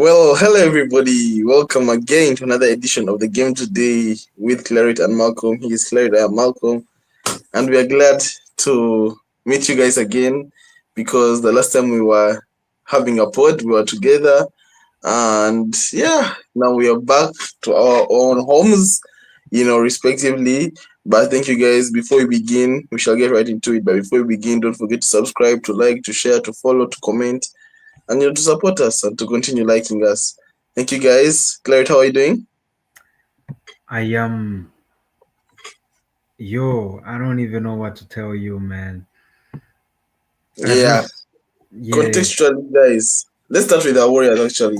Well, hello everybody. Welcome again to another edition of the game today with Claret and Malcolm. He is Claret, I am Malcolm, and we are glad to meet you guys again because the last time we were having a pod, we were together, and yeah, now we are back to our own homes, respectively. But thank you guys. Before we begin, we shall get right into it. But before we begin, don't forget to subscribe, to like, to share, to follow, to comment and to support us and to continue liking us. Thank you guys. Claret, how are you doing? I am, I don't even know what to tell you, man. I Yeah. just, yeah, Contextually, guys, let's start with the Warriors actually.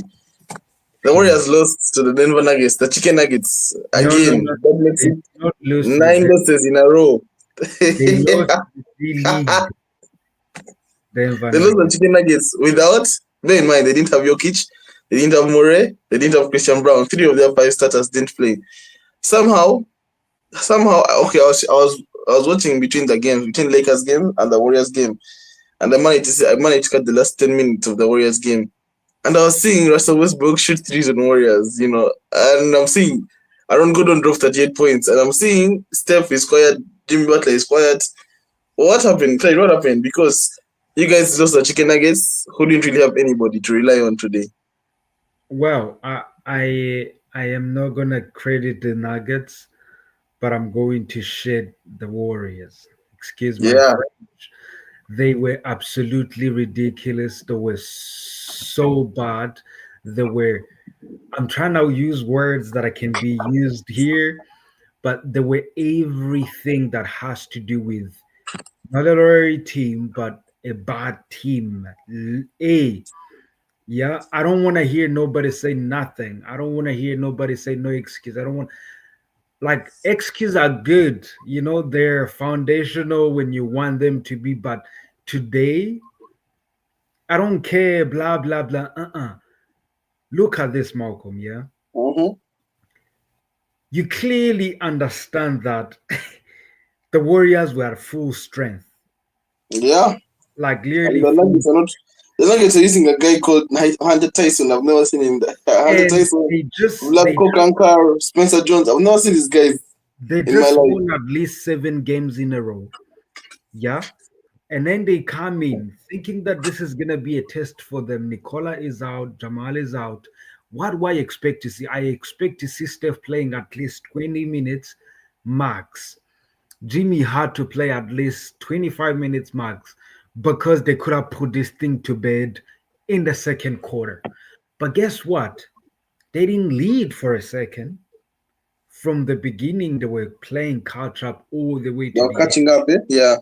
The yeah. Warriors lost to the Denver Nuggets, the Chicken Nuggets. No, no, Again, no. that makes They it did not lose to the nine losses in a row. They lost They to the league, Denver lost the Nuggets. Chicken Nuggets without, bear in mind, they didn't have Jokic, they didn't have Murray, they didn't have Christian Brown. Three of their five starters didn't play. Somehow, okay, I was watching between the games, between Lakers game and the Warriors game. And I managed to cut the last 10 minutes of the Warriors game. And I was seeing Russell Westbrook shoot threes on Warriors, and I'm seeing Aaron Gordon drop 38 points, and I'm seeing Steph is quiet, Jimmy Butler is quiet. What happened? Clay, what happened? Because you guys lost the Chicken Nuggets, who didn't really have anybody to rely on today. Well, I am not gonna credit the Nuggets, but I'm going to shit the Warriors. Excuse my Yeah, French. They were absolutely ridiculous. They were so bad. They were. I'm trying to use words that I can be used here, but they were everything that has to do with not a lottery team, but a bad team. Yeah, I don't want to hear nobody say nothing. I don't want to hear nobody say no excuse. I don't want like excuses are good, they're foundational when you want them to be, but today I don't care, blah blah blah. Look at this, Malcolm. Yeah, hmm you clearly understand that the Warriors were at full strength, yeah. like And literally the full. Nuggets are not. The Nuggets are using a guy called Hunter Tyson. I've never seen him. Hunter And Tyson, they just they Vlatko just Kankar, Spencer Jones. I've never seen these guys they in my just life. won at least 7 games in a row. Yeah. And then they come in thinking that this is gonna be a test for them. Nicola is out, Jamal is out. What do I expect to see? I expect to see Steph playing at least 20 minutes max. Jimmy had to play at least 25 minutes max because they could have put this thing to bed in the second quarter. But guess what? They didn't lead for a second. From the beginning, they were playing catch up all the way to They're the end. catching up, eh? Yeah.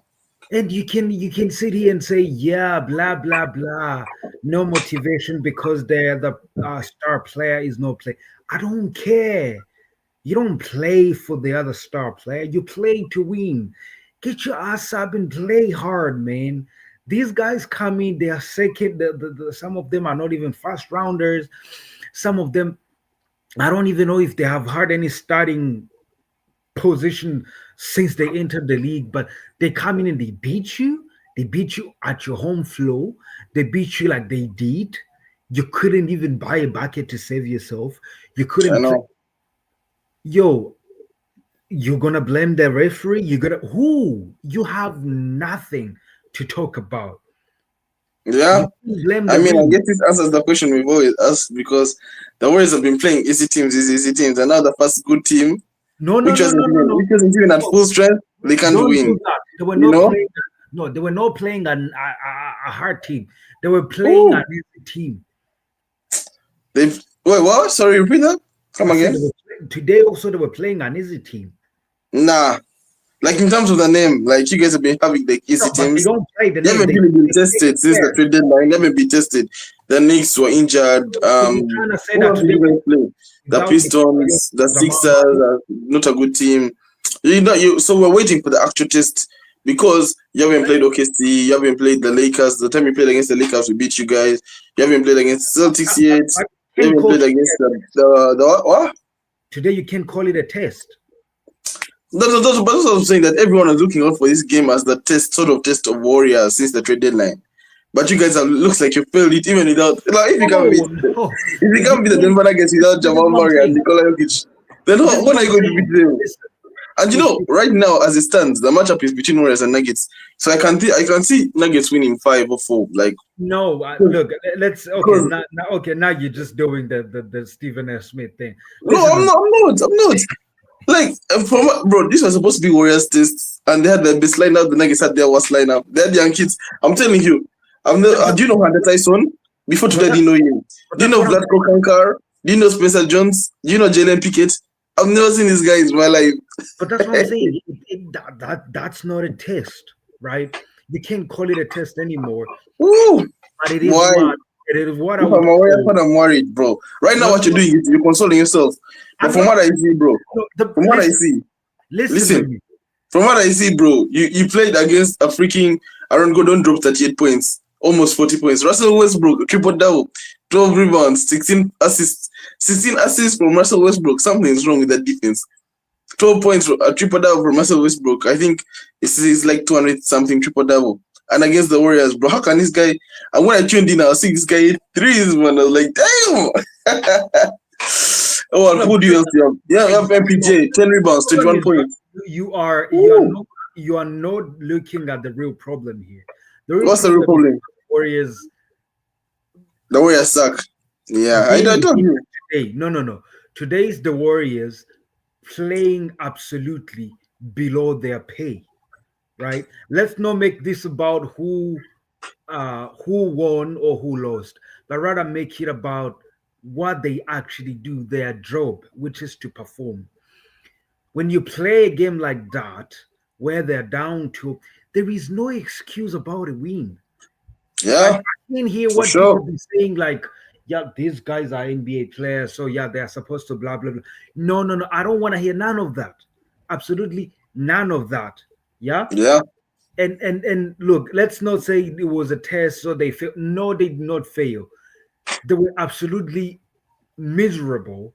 And you can sit here and say, yeah, blah blah blah, no motivation because they're the star player is no play. I don't care. You don't play for the other star player. You play to win. Get your ass up and play hard, man. These guys come in, they are second. Some of them are not even first rounders. Some of them, I don't even know if they have had any starting position since they entered the league, but they come in and they beat you. They beat you at your home floor. They beat you like they did. You couldn't even buy a bucket to save yourself. You I couldn't play. know. Yo, you're gonna blame the referee? You're gonna who? You have nothing to talk about. Yeah. You can't blame I the mean, I ring. guess this answers the question we've always asked because the Warriors have been playing easy teams, and now the first good team, No, no, no, no, no, no. which wasn't even at No, full strength, they can't don't do win. that. They were You not know? playing. No, they were not playing a hard team. They were playing an Ooh, easy team. they've wait, what? Sorry, repeat that. Come I said again? they were, today also they were playing an easy team. Nah. Like in terms of the name, like you guys have been having the easy No, but they teams. don't play the They name. haven't They really been play tested since the fair. trade deadline. They haven't been tested. The Knicks were injured. So you're trying to say Who that else did today you guys play? The without Pistons, the Jamal Sixers Murray? are not a good team. So we're waiting for the actual test because you haven't played OKC, you haven't played the Lakers. The time you played against the Lakers, we beat you guys. You haven't played against Celtics yet. I You can haven't call played it against the what? today. You can call it a test. But that's what I'm saying, that everyone is looking out for this game as the test, sort of test of Warriors since the trade deadline. but you guys have looks like you failed it even without. Like if you can't beat, No, no. if you can't beat the Denver Nuggets without This is Jamal what I'm Murray and saying. Nikola Jokic, then This is when are what you I'm going to beat saying. them? Listen, And if right now, as it stands, the matchup is between Warriors and Nuggets. So I can see Nuggets winning 5 or 4. Like no, because look, let's okay because- now okay now you're just doing the Stephen F. Smith thing. no, Listen to me. I'm not. Like bro, this was supposed to be Warriors test, and they had the best lineup. The Nuggets had their worst lineup. They had young kids. I'm telling you. But, Do you know Hunter Tyson? Before today, I that, didn't know him. but Do you that's know what I'm Vladko saying. Kankar? Do you know Spencer Jones? Do you know Jalen Pickett? I've never seen this guy in my life. But that's what I'm saying. That's not a test, right? You can't call it a test anymore. Ooh, But why? it is what I If I'm would a Warriors call. fan, I'm worried, bro. Right now, No, what no, you're no. doing is you're consoling yourself. But I'm from not. what I see, bro, No, from what I listen, see, listen to listen, me. from what I see, bro, you played against a freaking Aaron Gordon dropped 38 points, almost 40 points. Russell Westbrook, triple double, 12 rebounds, 16 assists. 16 assists from Russell Westbrook. Something's wrong with that defense. 12 points, a triple double from Russell Westbrook. I think it's like 200 something triple double. And against the Warriors, bro, how can this guy? And when I tuned in, I was seeing this guy hit threes, man. I was like, damn. Oh, and No, who do you else have? Yeah, we have no, MPJ, 10 rebounds, problem 21 is points. Ooh. you are not looking at the real problem here. The real What's the real problem is problem? Warriors The Warriors suck. Yeah, I being told here you. today. No. Today's the Warriors playing absolutely below their pay. Right? Let's not make this about who won or who lost, but rather make it about what they actually do, their job, which is to perform. When you play a game like that, where they're down to, there is no excuse about a win. Right? Yeah, I can hear for what people sure. be saying, like, yeah, these guys are NBA players, so yeah, they're supposed to blah blah blah. No. I don't want to hear none of that. Absolutely none of that. Yeah. Yeah, And look, let's not say it was a test, so they failed. No, they did not fail. They were absolutely miserable,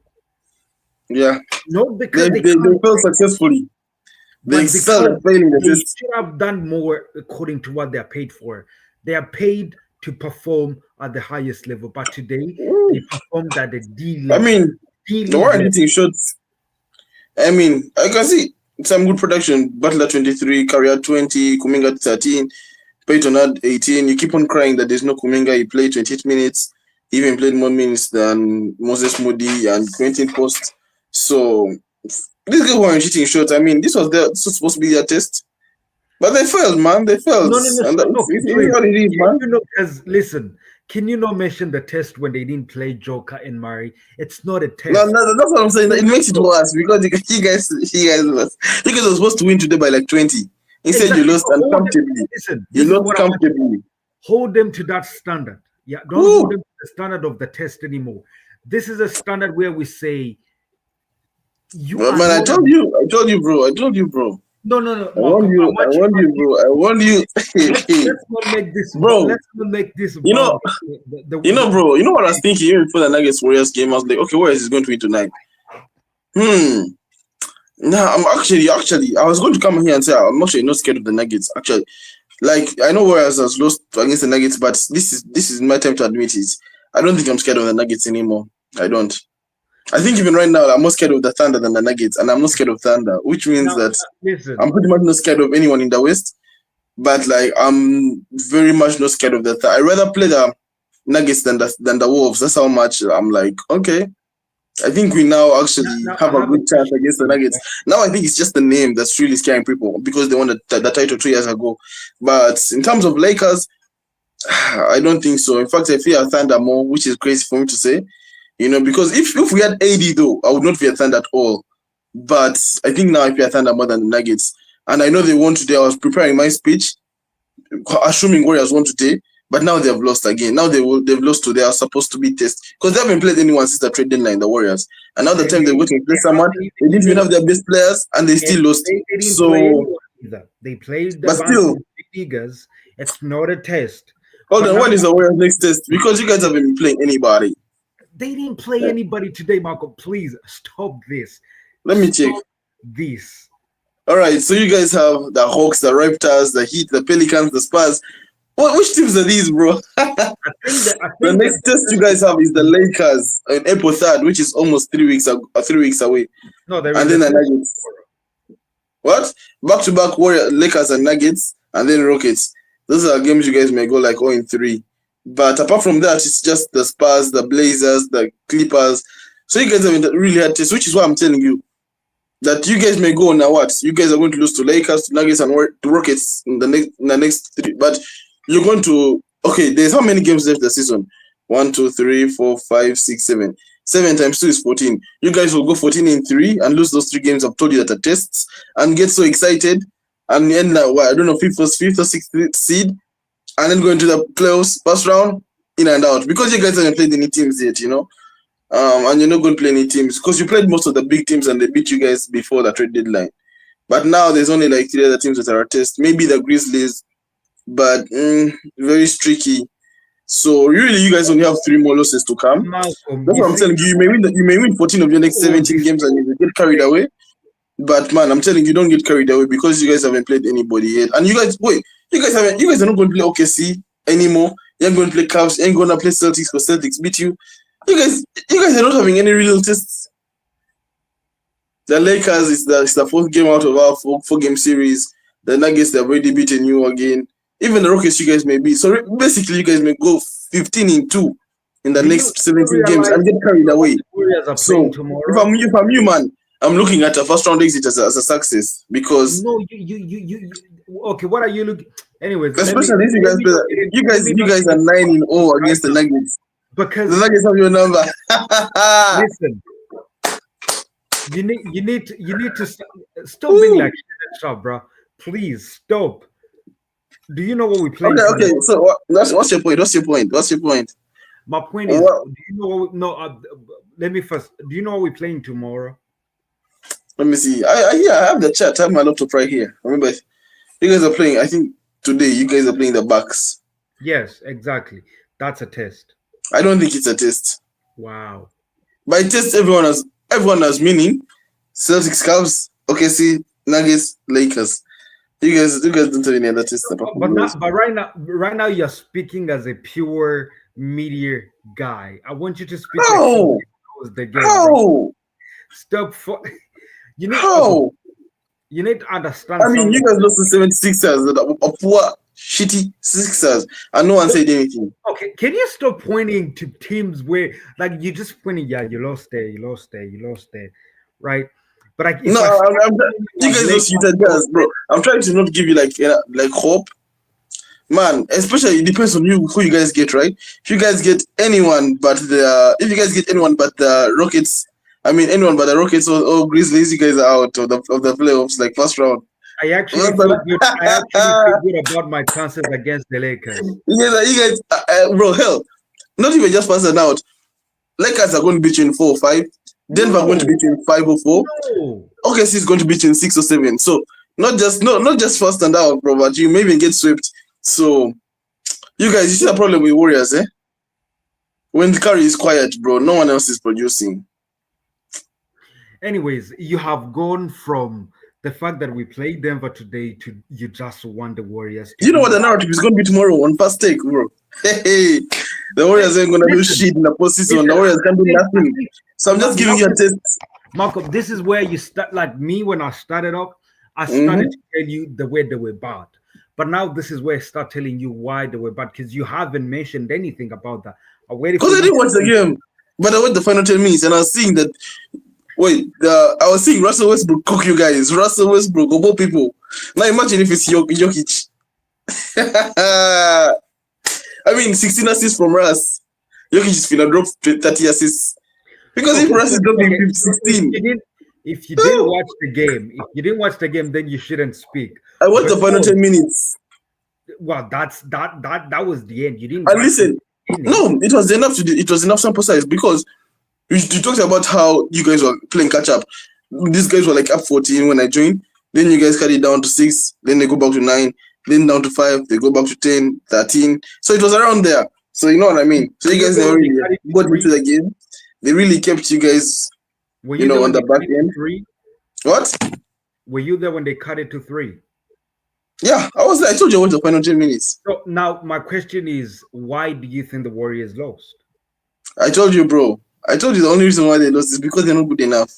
yeah. not because they They can't failed play, successfully. They but excelled because at failing the they test. should have done more according to what they're paid for. They are paid to perform at the highest level, but today they Ooh. performed at the D I level. mean, D the League Warriors level. hitting shots. I mean, I can see some good production. Butler 23, Carrier 20, Kuminga 13, Peyton had 18. You keep on crying that there's no Kuminga. He played 28 minutes. He even played more minutes than Moses Moody and Quentin Post. So these guys weren't hitting shots. I mean, this was supposed to be their test. But they failed, man. They failed. No. And Stop. that's Okay, it is please. what it is, man. Because listen, can you not mention the test when they didn't play Joker and Murray? It's not a No, test. that's what I'm saying. No, It makes it no, worse because you guys were supposed to win today by like 20. Instead, you exactly. lost So and hold them. comfortably. Listen, You this is lost what I want you to do. comfortably. Hold them to that standard. Yeah, don't hold Woo! them to the standard of the test anymore. This is a standard where we say you Well, are man, not a I told you, bro. I told you, bro. no, Malcolm. I warned you, bro. I warned you. Let's not make this Bro, let's not make this you about know, bro, you know what I was thinking even before the Nuggets Warriors game? I was like, okay, Warriors is going to win tonight. Nah, I was going to come here and say I'm actually not scared of the Nuggets. Actually, like I know Warriors has lost against the Nuggets, but this is my time to admit it. I don't think I'm scared of the Nuggets anymore. I don't. I think even right now I'm more scared of the Thunder than the Nuggets, and I'm not scared of Thunder, which means now that I'm listen. pretty much not scared of anyone in the West. But like I'm very much not scared of the. I rather play the Nuggets than the Wolves. That's how much I'm like okay. I think we now actually Now have I a have a good chance question against for the you. Nuggets. Now I think it's just the name that's really scaring people because they won the title 2 years ago. But in terms of Lakers, I don't think so. In fact, I fear Thunder more, which is crazy for me to say. You know, because if we had AD though, I would not fear Thunder at all. But I think now I fear Thunder more than the Nuggets. And I know they won today. I was preparing my speech, assuming Warriors won today. But now they've lost again. Now they've lost to their supposed to be test because they haven't played anyone since the trade deadline, the Warriors. And now the And time they're going to play someone, they didn't even have their best players and they still lost. they didn't play So, anyone either. They played a but bunch still, of figures. It's not a test. hold But on, now what is the Warriors next test? Because you guys haven't been playing anybody. they didn't play anybody today, Marco. Please stop this. Let me check. Stop this. All right, so you guys have the Hawks, the Raptors, the Heat, the Pelicans, the Spurs. Which teams are these, bro? I The think that next test you guys have is the Lakers on April 3rd, which is almost 3 weeks away. no, there And is then a the test Nuggets. What? Back to back Warrior Lakers and Nuggets, and then Rockets. Those are games you guys may go like 0-3. But apart from that, it's just the Spurs, the Blazers, the Clippers. So you guys haven't really had tests, which is why I'm telling you that you guys may go now. What? You guys are going to lose to Lakers, to Nuggets, and to Rockets in the next 3. But you're going to there's how many games left the season? 1, 2, 3, 4, 5, 6, 7. 7 times 2 is 14. You guys will go 14-3 and lose those 3 games. I've told you that are tests and get so excited and end up I don't know, fifth or sixth seed, and then go into the playoffs, first round, in and out, because you guys haven't played any teams yet, and you're not going to play any teams because you played most of the big teams and they beat you guys before the trade deadline. But now there's only like 3 other teams that are a test. Maybe the Grizzlies, but very streaky. So really, you guys only have 3 more losses to come. Malcolm, That's what I'm telling you. You may win 14 of your next 17 games and you get carried away. But man, I'm telling you, don't get carried away because you guys haven't played anybody yet. And you guys are not going to play OKC anymore. You ain't going to play Cavs. You ain't going to play Celtics because Celtics beat you. You guys are not having any real tests. The Lakers is the 4th game out of our 4-game series. The Nuggets, they've already beaten you again. Even the Rockets, you guys may be. So basically, you guys may go 15-2 in the next 17 games and get carried away. So if I'm you, man, I'm looking at a first round exit as a success because you okay. What are you looking? Anyways, especially if you guys are 9-0 against the Nuggets because the Nuggets have your number. Listen, you need to stop being like stuff, bro. Please stop. Do you know what we play? Okay. So what's your point? What's your point? My point is, do you know what? Let me first. Do you know what we're playing tomorrow? Let me see. I have the chat. I have my laptop right here. Remember, you guys are playing. I think today you guys are playing the Bucks. Yes, exactly. That's a test. I don't think it's a test. Wow. By test, everyone has meaning. Celtics, Cavs, OKC, Nuggets, Lakers. You guys don't have any other tests. But right now you're speaking as a pure media guy. I want you to speak. How? Like the game, how? Stop for you need. How? You need to understand. I mean, you guys lost to 76ers, a poor, shitty Sixers, and no one said anything. Okay, can you stop pointing to teams where, like, you just pointing, yeah, you lost there, right? But like, no, you guys lost Utah Jazz, bro. I'm trying to not give you like hope, man. Especially it depends on who you guys get, right? If you guys get anyone but the Rockets. I mean, anyone but the Rockets or Grizzlies, you guys are out of the playoffs, like first round. I actually feel good about my chances against the Lakers. You guys, bro, hell, not even just passing out. Lakers are going to beat you in 4 or 5. Denver are going to beat you in 5 or 4. No. OKC is going to beat you in 6 or 7. So not just first and out, bro, but you maybe get swept. So you guys, you see the problem with Warriors, eh? When the Curry is quiet, bro, no one else is producing. Anyways, you have gone from the fact that we played Denver today to you just want the Warriors. You know what the narrative is going to be tomorrow on first take, bro? Hey, the Warriors ain't going to do shit in the postseason. The Warriors can do nothing. So I'm just giving you a test. Malcolm, this is where you start. Like me, when I started up, I started to tell you the way they were bad. But now this is where I start telling you why they were bad, because you haven't mentioned anything about that. Because I didn't watch the game, but I watched the final 10 minutes and I was seeing that. I was seeing Russell Westbrook cook you guys. Russell Westbrook, of all people. Now imagine if it's Jokic. I mean, 16 assists from Russ. Jokic is finna drop 30 assists. Because if Russ is dropping 16. If you didn't watch the game, then you shouldn't speak. I watched the final 10 minutes. Well, that was the end. You didn't. And listen, no, it was enough sample size because you talked about how you guys were playing catch up. These guys were like up 14 when I joined. Then you guys carry it down to 6. Then they go back to 9. Then down to 5. They go back to 10, 13. So it was around there. So you know what I mean. So you guys never really got into the game. They really kept you guys, on the back end. 3? What? Were you there when they cut it to 3? Yeah, I was there. I told you I went to final 10 minutes. So now my question is, why do you think the Warriors lost? I told you, bro. I told you the only reason why they lost is because they're not good enough.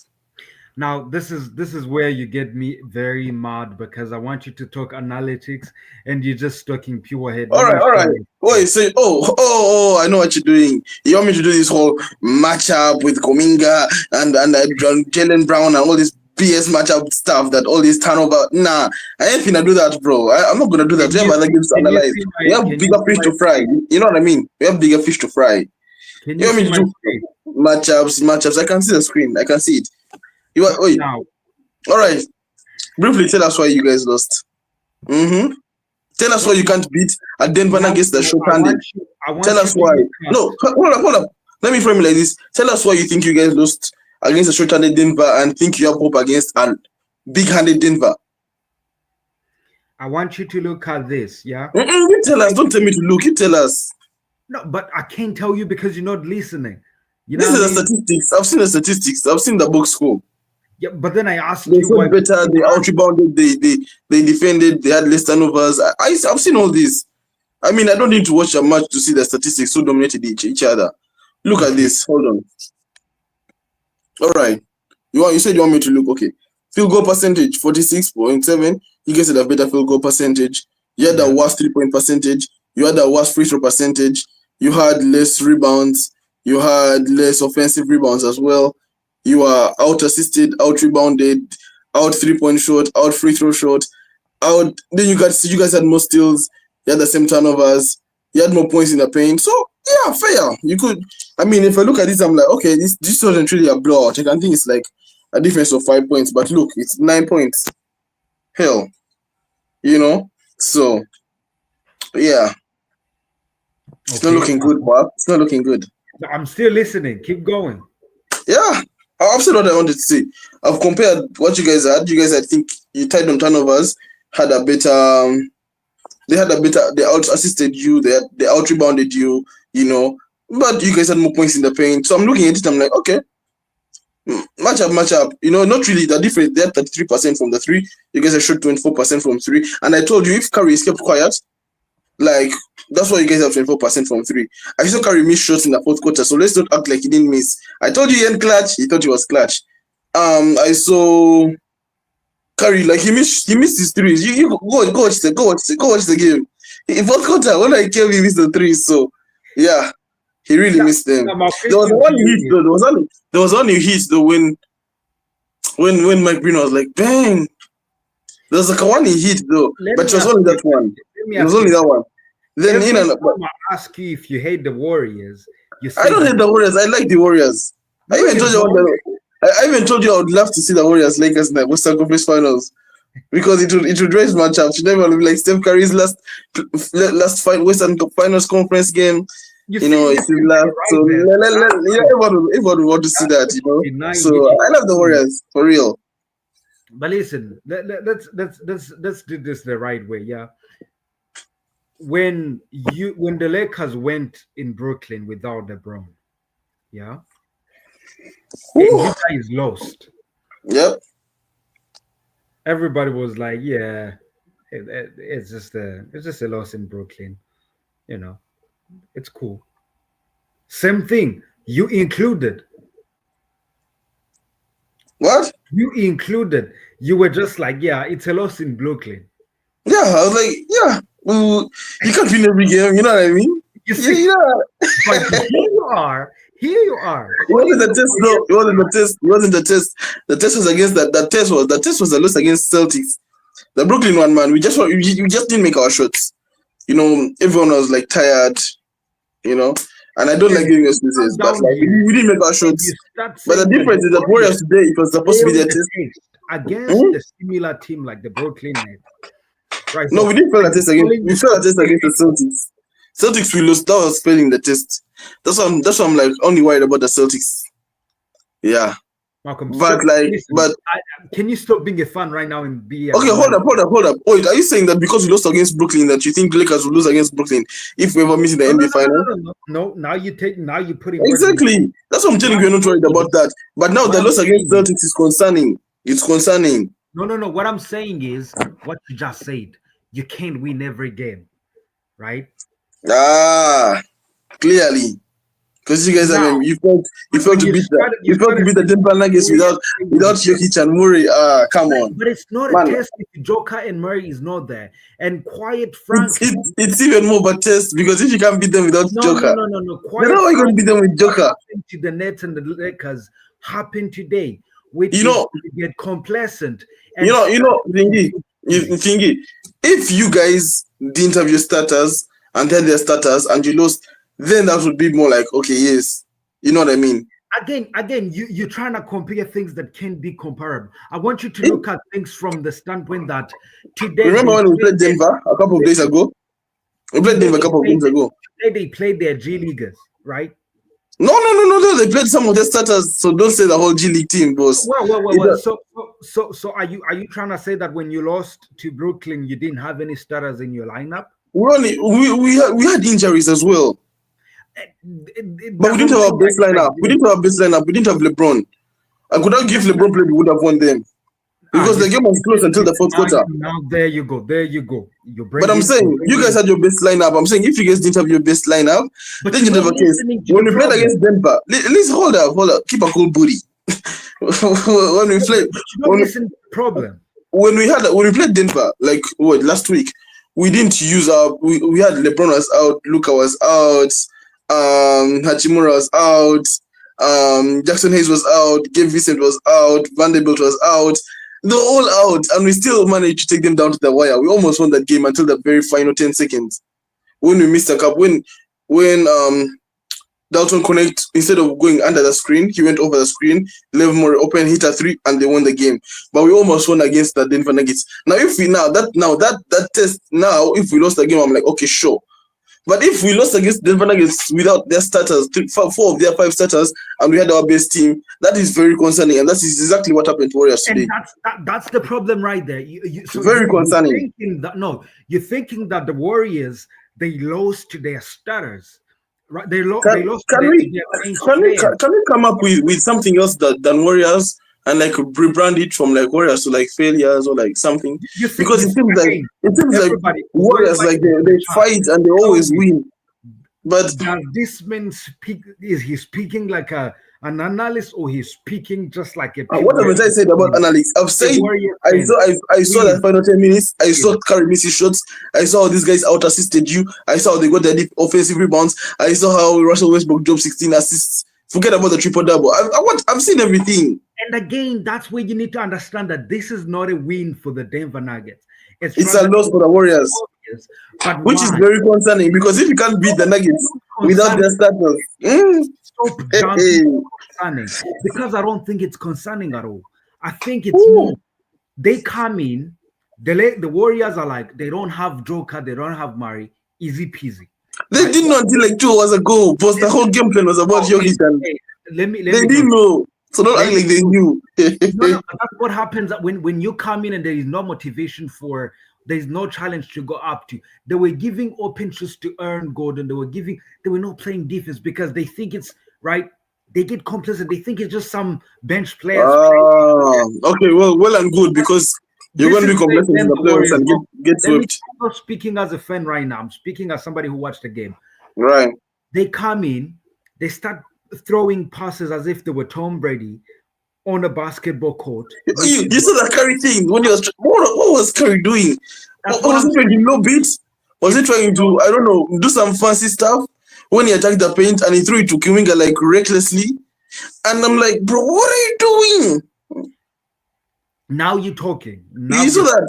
Now this is where you get me very mad because I want you to talk analytics and you're just talking pure head. All Let right, me all show right. you. Oh, you say, I know what you're doing. You want me to do this whole matchup with Kominga and Jalen Brown and all this BS matchup stuff that all this turnover. Nah, I ain't finna do that, bro. I'm not gonna do that. Can We have you other see? games to Can you analyze. see We my? have Can you bigger see fish my to fry. screen? You know what I mean? We have bigger fish to fry. Can You you want see me to my do screen? matchups? I can see the screen. I can see it. You are, So wait. now, All right. Briefly tell us why you guys lost. Mm-hmm. Tell us so why you can't beat a Denver against the now I short-handed. want you. I Tell want you us to why. look up. No, hold up. Let me frame it like this. Tell us why you think you guys lost against a short-handed Denver and think you have hope against a big-handed Denver. I want you to look at this. Yeah. You tell us. Don't tell me to look. You tell us. No, but I can't tell you because you're not listening. You know This what I is the mean? statistics. I've seen the statistics. I've seen the box score. Yeah, but then I asked They you shot why. better. They out-rebounded. They defended. They had less turnovers. I've seen all this. I mean, I don't need to watch a match to see the statistics so dominated each other. Look at Okay. this. Hold on. All right. You said you want me to look. Okay. Field goal percentage 46.7. You guys had a better field goal percentage. You had the Yeah. worst 3-point percentage. You had the worst free throw percentage. You had less rebounds. You had less offensive rebounds as well. You are out assisted, out rebounded, out 3-point short, out free throw short, out. Then you guys had more steals. You had the same turnovers. You had more points in the paint. So yeah, fair. You could. I mean, if I look at this, I'm like, okay, this wasn't really a blowout. I can think it's like a difference of 5 points, but look, it's 9 points. Hell, you know. So yeah, it's not Okay. looking good, Bob. It's not looking good. I'm still listening. Keep going. Yeah, I've said what I wanted to say. I've compared what you guys had. You guys, I think, you tied on turnovers, had a better. They had a better. They out assisted you. They out rebounded you. You know, but you guys had more points in the paint. So I'm looking at it. I'm like, okay, match up. You know, not really that different. They had 33% from the three. You guys have shot 24% from three. And I told you, if Curry is kept quiet, like that's why you guys have 24% from three. I saw Curry miss shots in the fourth quarter, so let's not act like he didn't miss. I told you he ain't clutch. He thought he was clutch. I saw Curry like he missed his threes. You go watch the game. In fourth quarter, when I came, he missed the threes. So yeah, he really Now, missed them. now my There was question to one he you hit is, though. There was one he hit though when Mike Breen was like bang. There was like a one he hit though, let but it me was ask only you, that one. let me It was ask only you, that one. Then every but time I ask you if you hate the Warriors, you I say don't you hate the Warriors. I like the Warriors. I no, even you told you don't. I even told you I would love to see the Warriors Lakers in the Western Conference Finals because it would raise matchups. You never be like Steph Curry's last fight Western Finals conference game. You You see, know, you it's his see, last. So right there. everyone would want to see That's that. You know. denying So you can I love the see. Warriors for real. But listen, let's do this the right way. Yeah. When the Lakers went in Brooklyn without LeBron, yeah, and Whew. you guys lost, Yep. everybody was like, yeah, it's just a loss in Brooklyn. You know, it's cool. Same thing. You included. What? You included. You were just like, yeah, it's a loss in Brooklyn. Yeah, I was like, yeah. You can't win every game. You know what I mean? You Yeah, see, yeah. but here you are. Here you are It calling wasn't the the test, though. Warriors It wasn't the clutch. test. It wasn't the test. The test was against that. The test was a loss against Celtics. The Brooklyn one, man. We just didn't make our shots. You know, everyone was like tired. You know, and I don't And like giving calm excuses, but down like we, here. we didn't make our And you shots. start But the saying that the difference is that Warriors Warriors today, it was supposed to be failed their the test. test against Hmm? a similar team like the Brooklyn Nets. Right. No, So we didn't fail are the you test against. calling We the failed the clutch test against the Celtics. Celtics we lost. That was failing the test. That's why I'm like only worried about the Celtics. Yeah, Malcolm? but Stop. like, Listen, but can you stop being a fan right now and be an okay, hold up, analyst? hold up, hold up. Wait, are you saying that because we lost against Brooklyn that you think Lakers will lose against Brooklyn if we ever meet in the No, no, NBA no, no, final? no, no, no. Now you're putting words in. Exactly. That's what I'm What telling you. I'm We're not worried saying about is, that. But now what the I'm loss against saying is, Celtics is concerning. It's concerning. no, no, no. What I'm saying is what you just said. you can't win every game, right? Ah, clearly. Because you guys, I Now, mean, you felt when to you beat the started, you you felt to started beat the bringing Denver Nuggets Murray and without Tatum, Jokic and Murray. Ah, come on, but it's not a man. test if Joker and Murray is not there. And quiet frankly, It's even more of a test because if you can't beat them without no, no, Joker, no, no, no. then Quiet how are you going to beat frankly, them with what Joker? happened to the Nets and the Lakers happened today, which You is know, to get complacent you and know, you start know, Thingy, easy. Thingy. If you guys didn't have your starters and then their starters and you lost, then that would be more like okay, yes, you know what I mean. Again, you're trying to compare things that can't be comparable. I want you to If, look at things from the standpoint that today remember they when we played played Denver a couple of days listen, ago? We played today Denver a they couple of played games ago. today they played their G leaguers, right? No. They played some of their starters, so don't say the whole G League team, boss. It, Well. So are you trying to say that when you lost to Brooklyn, you didn't have any starters in your lineup? we had injuries as well, It but we didn't doesn't have our mean that best lineup. We didn't have our best lineup. We didn't have LeBron. I could not give that's LeBron play. We would have won them because you the see, game was close until the fourth quarter. now there you go. But I'm saying you guys had your best lineup. I'm saying if you guys didn't have your best lineup, but then you're you not have a case. listening to the When we played problem. against Denver, let's hold up, keep a cool booty. when we played, But you're not when listening to the problem. when we played Denver, like what last week, we didn't use our we had LeBron was out, Luka was out, Hachimura was out, Jackson Hayes was out, Gabe Vincent was out, Vanderbilt was out. They're all out, and we still managed to take them down to the wire. We almost won that game until the very final 10 seconds when we missed a cup. When Dalton Connect, instead of going under the screen, he went over the screen, left more open, hit a three, and they won the game. But we almost won against the Denver Nuggets. Now, if we that test now, if we lost the game, I'm like, okay, sure. But if we lost against Denver Nuggets without their starters, four of their five starters, and we had our best team, that is very concerning, and that is exactly what happened to Warriors today. And that's the problem right there. Very concerning. You're thinking that the Warriors they lost to their starters. Right, they lost Can, to can their we bench can we players. can we come up with something else than Warriors and like rebrand it from like Warriors to like failures or like something? Because it seems like Everybody Warriors like they fight and they always win. But does this man speak? Is he speaking like an analyst, or he's speaking just like a? what have I said about analytics? I've said I saw that final 10 minutes. I saw Curry missing shots. I saw how these guys out assisted you. I saw how they got their deep offensive rebounds. I saw how Russell Westbrook dropped 16 assists. Forget about the triple double. I've seen everything. And again, that's where you need to understand that this is not a win for the Denver Nuggets. It's a loss for the Warriors, but which is very concerning because if you can't beat the Nuggets without their starters, stop jumping concerning, because I don't think it's concerning at all. I think it's more they come in, the Warriors are like they don't have Joker, they don't have Murray, easy peasy. They didn't know until like 2 hours ago, but the whole game plan was about Jokic and they didn't know. So don't act like they knew. No, that's what happens when you come in and there is no motivation there is no challenge to go up to. They were giving open shots to Aaron Gordon. They were not playing defense because they think it's right. They get complacent. They think it's just some bench players. Okay, well and good because you're going to be complacent in the playoffs and get swept. I'm not speaking as a fan right now. I'm speaking as somebody who watched the game. Right. They come in, they start throwing passes as if they were Tom Brady on a basketball court. You saw that Curry thing when he was. What was Curry doing? Was he trying to low beat? Was he trying to, I don't know, do some fancy stuff? When he attacked the paint and he threw it to Kuminga like recklessly. And I'm like, bro, what are you doing? Now you're talking. You saw that?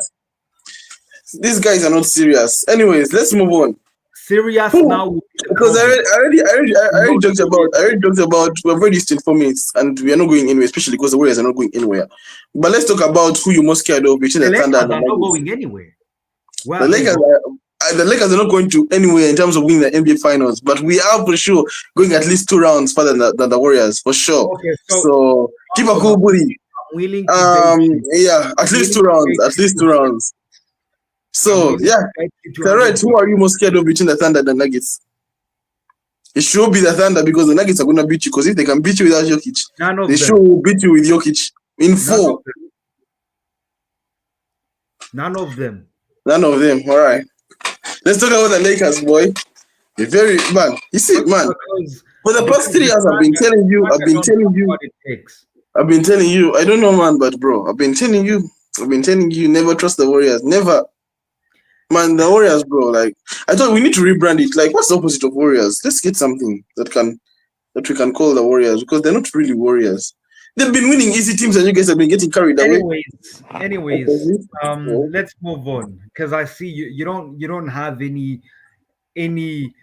These guys are not serious. Anyways, let's move on. Serious now because I already joked about we're very distant for minutes and we are not going anywhere, especially because the Warriors are not going anywhere. But let's talk about who you're most scared of between the Thunder and the Lakers. Not going anywhere. Well, the Lakers are not going to anywhere in terms of winning the NBA Finals, but we are for sure going at least 2 rounds further than the Warriors for sure. Okay, so keep a cool booty. At least 2 rounds. So correct. Who are you most scared of between the Thunder and the Nuggets? It should be the Thunder because the Nuggets are gonna beat you. Because if they can beat you without Jokic, they should beat you with Jokic in 4. None of them. None of them. All right. Let's talk about the Lakers, boy. The very man. You see, man. Because For the past because 3 years, I've been telling you. I've been don't telling have you. what it takes. I've been telling you. I don't know, man, but bro, I've been telling you. I've been telling you. Never trust the Warriors. Never. Man, the Warriors, bro. Like I thought, we need to rebrand it. Like, what's the opposite of Warriors? Let's get something that we can call the Warriors, because they're not really Warriors. They've been winning easy teams, and you guys have been getting carried away. Anyways, let's move on because I see you don't have any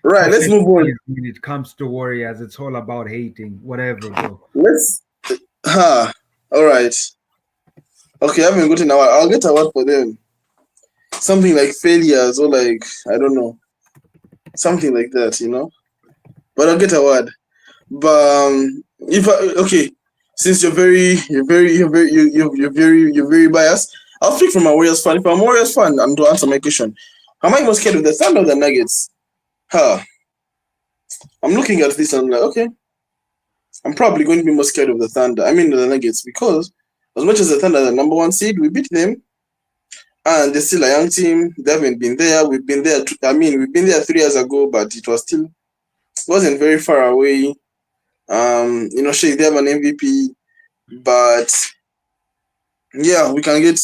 Right, let's move on. professionalism when it comes to Warriors. It's all about hating, whatever, bro. Let's. All right. Okay, I haven't gotten award. I'll get a word for them. Something like failures, or like, I don't know, something like that, But I'll get a word. But okay, since you're very biased, I'll speak from a Warriors fan. If I'm a Warriors fan, and to answer my question, am I more scared of the Thunder or the Nuggets? I'm looking at this and I'm like, okay, I'm probably going to be more scared of the Thunder. I mean the Nuggets, because as much as the Thunder are the number one seed, we beat them, and they're still a young team. They haven't been there. We've been there. We've been there 3 years ago, but it wasn't very far away. Sure, they have an MVP, but yeah, we can get,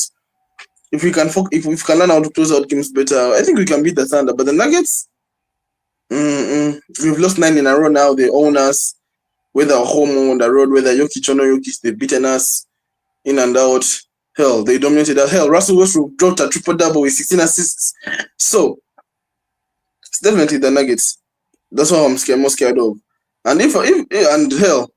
if we can learn how to close out games better. I think we can beat the Thunder, but the Nuggets, we've lost 9 in a row now. They own us, whether home or on the road, whether Jokic or no Jokic, they've beaten us in and out. Hell, they dominated us. Hell, Russell Westbrook dropped a triple-double with 16 assists. So it's definitely the Nuggets. That's what I'm most scared of. And and hell,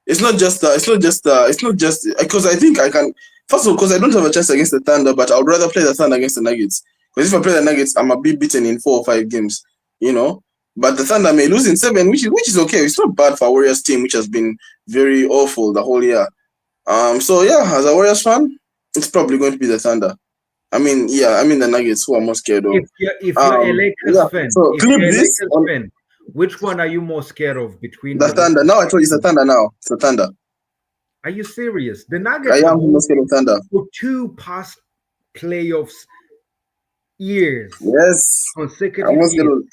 it's not just because I think I can. First of all, because I don't have a chance against the Thunder, but I would rather play the Thunder against the Nuggets. Because if I play the Nuggets, I'm a bit beaten in 4 or 5 games, But the Thunder may lose in 7, which is okay. It's not bad for a Warriors team, which has been very awful the whole year. So yeah, as a Warriors fan, it's probably going to be the Thunder. The Nuggets, who I'm most scared of. If you're a Lakers fan, so clip this. Fan, which one are you more scared of between the Thunder? Now I told you it's the Thunder. Now it's the Thunder. Are you serious? The Nuggets I am most scared of Thunder. For 2 past playoffs years. Yes. Consecutive years.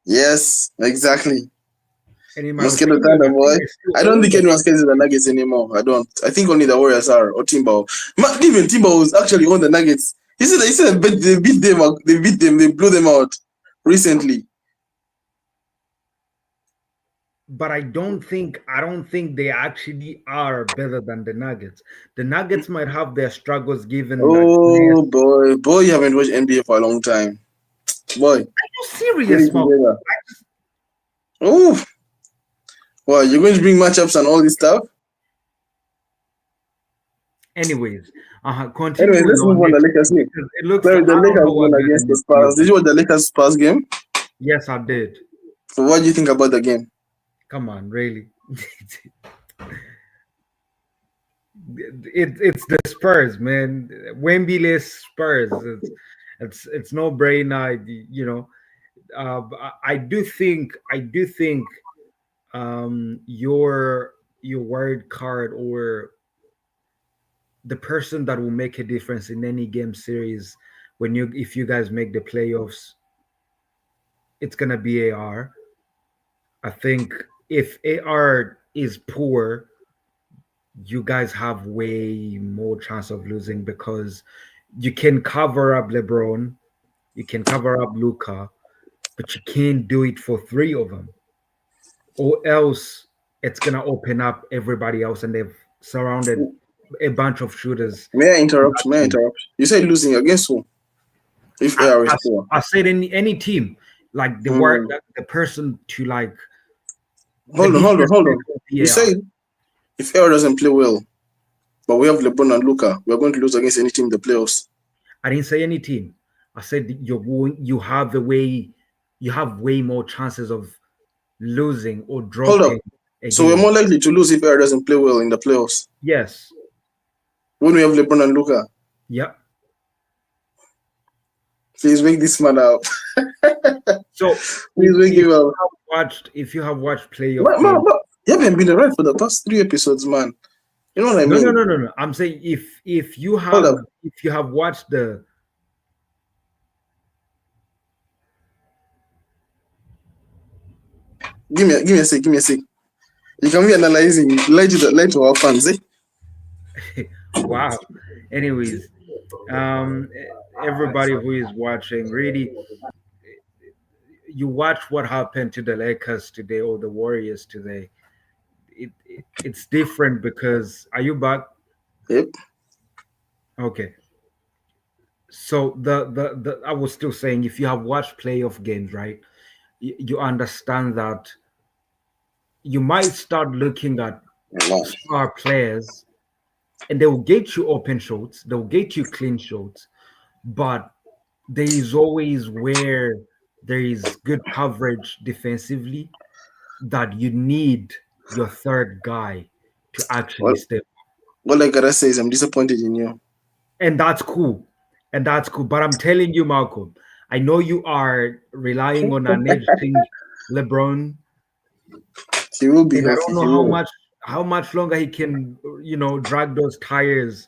Yes, exactly. And I'm scared of Thunder, boy. I don't think anyone's scared of the Nuggets anymore. I don't. I think only the Warriors are, or Timber. Even Timber was actually on the Nuggets. He said they beat them. They blew them out recently. But I don't think they actually are better than the Nuggets. The Nuggets might have their struggles given. Oh boy, you haven't watched NBA for a long time, boy. Are you serious, man? Oh, well, you're going to bring matchups and all this stuff. Anyways, continue. Anyway, let's move on. The Lakers. It looks like the Lakers won against the Spurs. Did you watch the Lakers Spurs game? Yes, I did. So, what do you think about the game? Come on, really? It's the Spurs, man. Wembley Spurs. It's no brainer, I do think your wild card, or the person that will make a difference in any game series if you guys make the playoffs, it's gonna be AR. I think if AR is poor, you guys have way more chance of losing, because you can cover up LeBron, you can cover up Luka, but you can't do it for 3 of them, or else it's gonna open up everybody else, and they've surrounded a bunch of shooters. May I interrupt? You said losing against who? If AR is poor, I said any team, like the person to like. Hold on. You say if AR doesn't play well, but we have LeBron and Luka, we are going to lose against any team in the playoffs. I didn't say any team. I said you have way more chances of losing or dropping. Hold up. So we're more likely to lose if AR doesn't play well in the playoffs. Yes. When we have LeBron and Luka. Yep. Please make this man out. So please make him out. If you have watched playoff, you haven't been around for the past 3 episodes, man. You know what I mean? No. I'm saying if you have watched the Give me a sec. You can be analyzing. Lie to our fans, eh? Wow. Anyways, um, everybody who is watching, really, you watch what happened to the Lakers today or the Warriors today. It's different because are you back? Yep. Okay. So the I was still saying if you have watched playoff games, right, you understand that you might start looking at Wow. star players and they will get you open shots, they'll get you clean shots, but there is always where there is good coverage defensively that you need your third guy to actually Well, step. all I gotta say is I'm disappointed in you. And that's cool. And that's cool. But I'm telling you, Malcolm, I know you are relying on an aging LeBron, He will be and I healthy. don't know He will. how much longer he can, drag those tires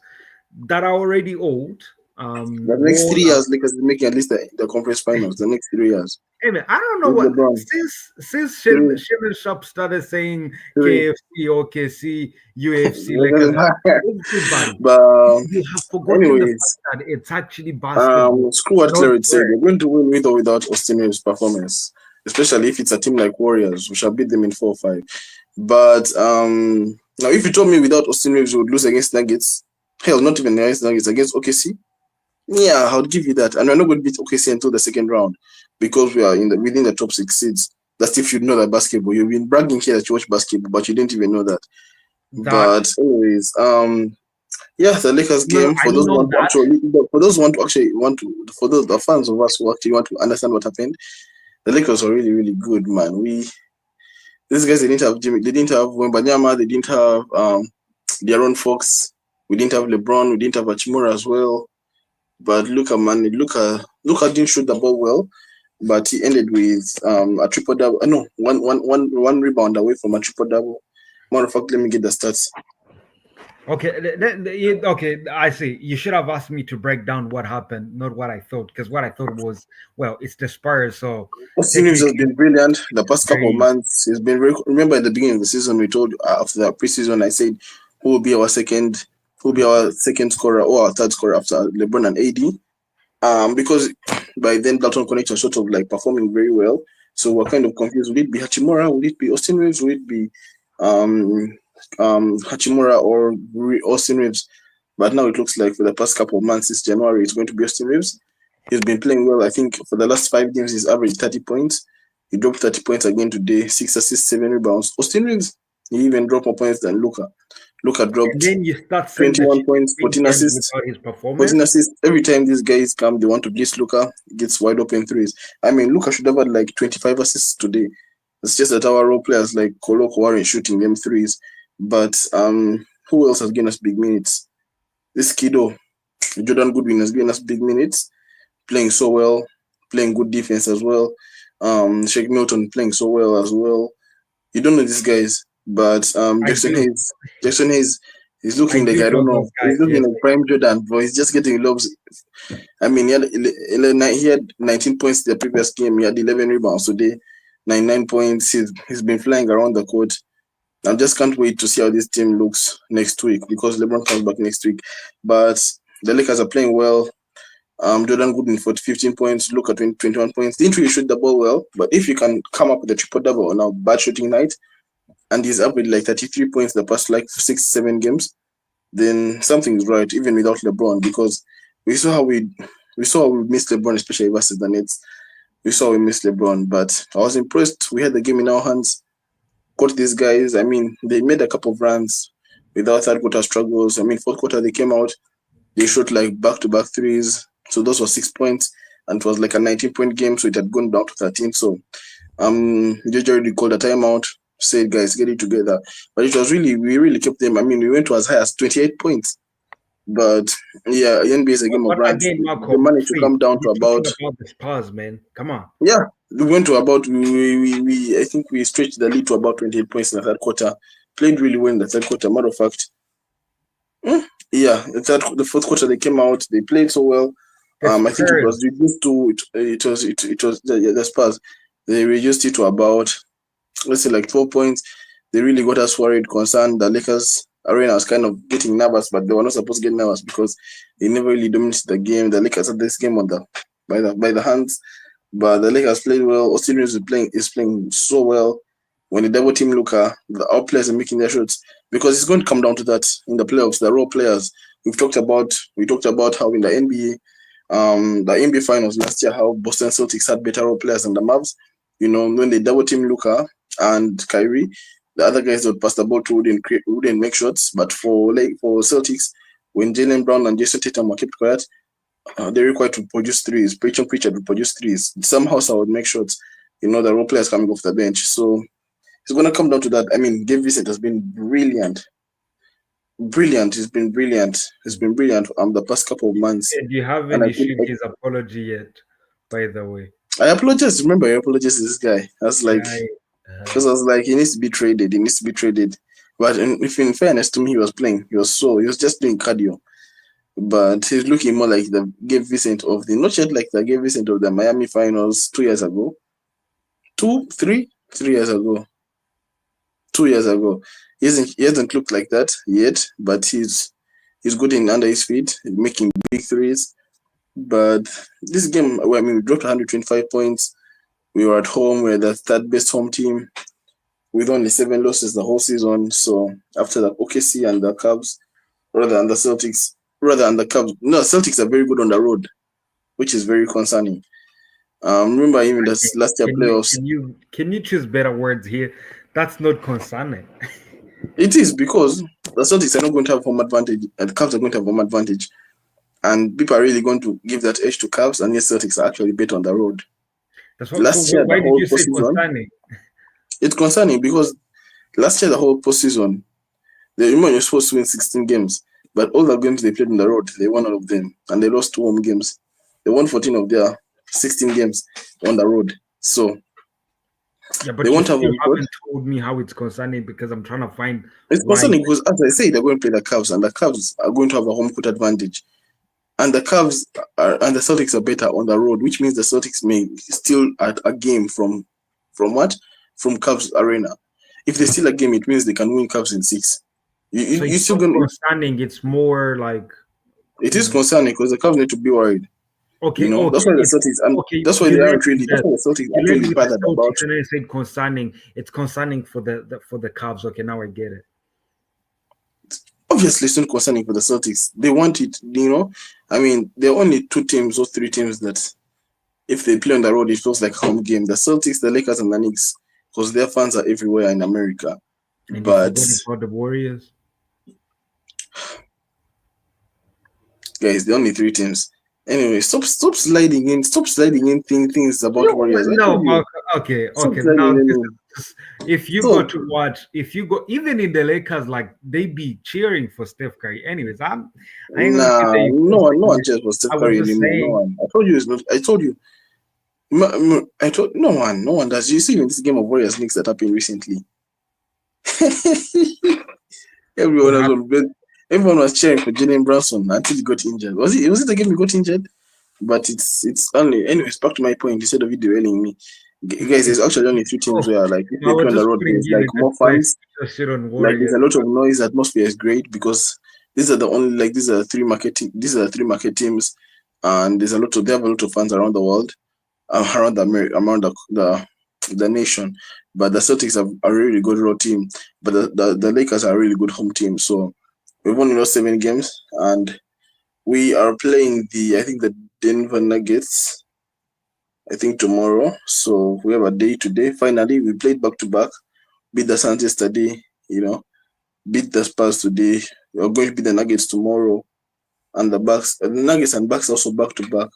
that are already old. The next Worn 3 years, Lakers will be making at least the conference finals. The next 3 years Hey man, I don't know with what LeBron. since Three, Shannon Sharp started saying three. KFC, OKC, UFC, It Lakers, doesn't matter. everybody. But They have forgotten the fact anyways, that it's actually basketball, screw what not Clary said. work. We're going to win with or without Austin Reeves' performance, especially if it's a team like Warriors. We shall beat them in 4-5. But now, if you told me without Austin Reeves we would lose against Nuggets, hell, not even against Nuggets, against OKC, yeah, I would give you that. And we're not going to beat OKC until the second round because we are within the top 6 seeds. That's if you know that basketball. You've been bragging here that you watch basketball, but you didn't even know that. That But anyways, yeah, the Lakers no, game I for those don't who know want to that. actually, for those who want to actually want to, for those the fans of us who actually want to understand what happened, the Lakers are really really good, man. These guys they didn't have Jimmy, they didn't have Wembanyama, they didn't have De'Aaron Fox, we didn't have LeBron, we didn't have Hachimura as well. But Luka didn't shoot the ball well, but he ended with a triple double. No, one rebound away from a triple double. Matter of fact, let me get the stats. Okay, okay, I see. You should have asked me to break down what happened, not what I thought, because what I thought was, well, it's the Spurs, so Austin Reeves has technically been brilliant the past couple of very months. He's been very. Remember at the beginning of the season, we told after the preseason, I said who will be our second scorer or our third scorer after LeBron and AD. Because by then Dalton Connect was sort of like performing very well. So we're kind of confused. Will it be Hachimura? Will it be Austin Reeves? Will it be um Hachimura or Austin Reeves? But now it looks like for the past couple of months, since January, it's going to be Austin Reeves. He's been playing well. I think for the last 5 games, he's averaged 30 points. He dropped 30 points again today, 6 assists, 7 rebounds. Austin Reeves, he even dropped more points than Luka. Luka and dropped then you start saying that 21 you points, win 14 games assists. without his 14 performance. assists. Every time these guys come, they want to blitz Luka. He gets wide open threes. I mean, Luka should have had like 25 assists today. It's just that our role players like Koloko aren't shooting them threes. But who else has given us big minutes? This kiddo, Jordan Goodwin, has given us big minutes, playing so well, playing good defense as well. Shake Milton playing so well as well. You don't know these guys, but I do. Jackson Hayes, he's I looking like do I don't know know. those He's guys. looking Yes. like prime Jordan, but he's just getting lobs. I mean, he had 19 points the previous game. He had 11 rebounds today, 99 points. He's been flying around the court. I just can't wait to see how this team looks next week because LeBron comes back next week. But the Lakers are playing well. Jordan Gooden for 15 points, Luka 21 points. Didn't really shoot the ball well, but if you can come up with a triple double on a bad shooting night, and he's up with like 33 points the past like 6-7 games, then something's right, even without LeBron, because we saw how we missed LeBron, especially versus the Nets. We saw we missed LeBron, but I was impressed. We had the game in our hands. Caught these guys. I mean, they made a couple of runs without third quarter struggles. I mean, fourth quarter they came out, they shot like back-to-back threes. So those were 6 points, and it was like a 19-point game, so it had gone down to 13. So JJ already called a timeout, said, guys, get it together. But it was we really kept them. I mean, we went to as high as 28 points. But yeah, NBA is a game of But runs. again, They Malcolm, managed to see, come down to you're talking about, about the Spurs, man. Come on. yeah, we went to about, I think we stretched the lead to about 28 points in the third quarter. Played really well in the third quarter. Matter of fact, yeah, the fourth quarter they came out, they played so well. The I think it was Spurs. reduced to it was the Spurs. They reduced it to about let's say like 12 points. They really got us worried, concerned. The Lakers arena was kind of getting nervous, but they were not supposed to get nervous because they never really dominated the game. The Lakers had this game on the by the hands, but the Lakers played well. Austin Reeves is playing so well. When the double team Luka, our players are making their shots because it's going to come down to that in the playoffs. The role players we talked about how in the NBA finals last year how Boston Celtics had better role players than the Mavs. When they double team Luka and Kyrie, the other guys that would pass the ball to wouldn't make shots. But for Celtics, when Jalen Brown and Jason Tatum were kept quiet, they're required to produce threes. Pritchard would produce threes. Somehow, I would make shots. The role players coming off the bench. So it's gonna come down to that. I mean, Gabe Vincent has been brilliant. Brilliant. He's been brilliant. He's been brilliant the past couple of months. And you And haven't I think issued his apology yet, by the way. I apologize. Remember, I apologize to this guy. I was like, Right. because I was like, he needs to be traded. He needs to be traded. But if in fairness to me, he was playing. He was just doing cardio. But he's looking more like the Gabe Vincent of the not yet like the Gabe Vincent of the Miami finals 2 years ago. 3 years ago. 2 years ago. He hasn't looked like that yet, but he's good in under his feet, making big threes. But this game, well, I mean, we dropped 125 points. We were at home. We're the third best home team with only 7 losses the whole season. So after the OKC and the Cavs, rather than the Celtics, rather than the Cavs, no, Celtics are very good on the road, which is very concerning. Remember even the last year Can you playoffs. can you can you choose better words here? That's not concerning. It is because the Celtics are not going to have home advantage, and the Cavs are going to have home advantage, and people are really going to give that edge to Cavs, and yes, Celtics are actually better on the road. That's what. So Last year, the why did whole you say postseason, concerning? it's concerning because last year the whole postseason, they remember you're supposed to win 16 games, but all the games they played on the road, they won all of them, and they lost 2 home games. They won 14 of their 16 games on the road, so Yeah, they but you won't have a still record. haven't told me how it's concerning because I'm trying to find It's why. concerning because, as I say, they're going to play the Cavs, and the Cavs are going to have a home court advantage. And the Cavs and the Celtics are better on the road, which means the Celtics may steal at a game from what? From Cavs Arena. If they steal a game, it means they can win Cavs in 6. You So you it's still not going concerning. It's more like it is mm, concerning because the Cavs need to be worried. okay, That's okay, why the it's Celtics and okay. that's why You they led aren't with really. That's the why the Celtics you aren't led really with the bothered about. Celtics and then said concerning. It's concerning for the Cavs. Okay, now I get it. Obviously, it's not concerning for the Celtics. They want it. I mean, there are only 2 teams or 3 teams that if they play on the road, it feels like a home game. The Celtics, the Lakers, and the Knicks, because their fans are everywhere in America. And you But forgot about the Warriors. guys, the only 3 teams. Anyway, stop sliding in. Stop sliding in things about You Warriors. I told no, you. okay, Stop okay. Now sliding this in. is just, if you go Stop. to watch, if you go even in the Lakers, like they be cheering for Steph Curry. Anyways, I ain't gonna sit there. Nah, You no one constantly. cares for Steph I was Curry just anymore. No saying. one. I told you it's not. I told you. I told no one does. You see in this game of Warriors Knicks that happened recently. What Everyone was happened? on bed. Everyone was cheering for Jalen Brunson until he got injured. Was it the game he got injured? But it's only anyways. Back to my point. Instead of you derailing me, guys, there's It's actually only 2 teams oh, where like if I they was play on the just road, putting there's you in like a good more place fans. to just shit on Like there's Warriors. a lot of noise. Atmosphere is great because these are the 3 market teams, and they have a lot of fans around the world, around the nation. But the Celtics have a really good road team, but the Lakers are a really good home team. So we've only lost 7 games, and we are playing the Denver Nuggets. I think tomorrow. So we have a day today. Finally, we played back to back. Beat the Suns yesterday. Beat the Spurs today. We're going to beat the Nuggets tomorrow, and the Nuggets and Bucks also back to back.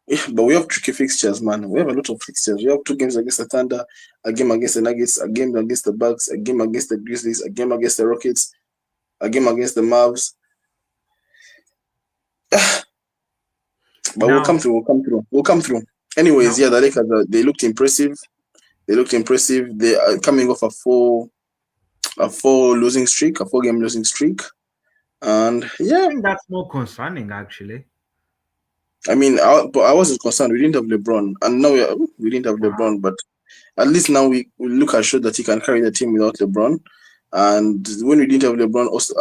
Yeah, but we have tricky fixtures, man. We have a lot of fixtures. We have 2 games against the Thunder, a game against the Nuggets, a game against the Bucks, a game against the Grizzlies, a game against the Rockets, a game against the Mavs. But we'll Now, come through. We'll come through. We'll come through. Anyways, now, yeah, the Lakers they looked impressive. They looked impressive. They are coming off a 4-game losing streak, and I yeah, think that's more concerning actually. I mean, but I wasn't concerned. We didn't have LeBron, and now we didn't have Wow. LeBron, but at least now we look assured that he can carry the team without LeBron. And when we didn't have LeBron, also,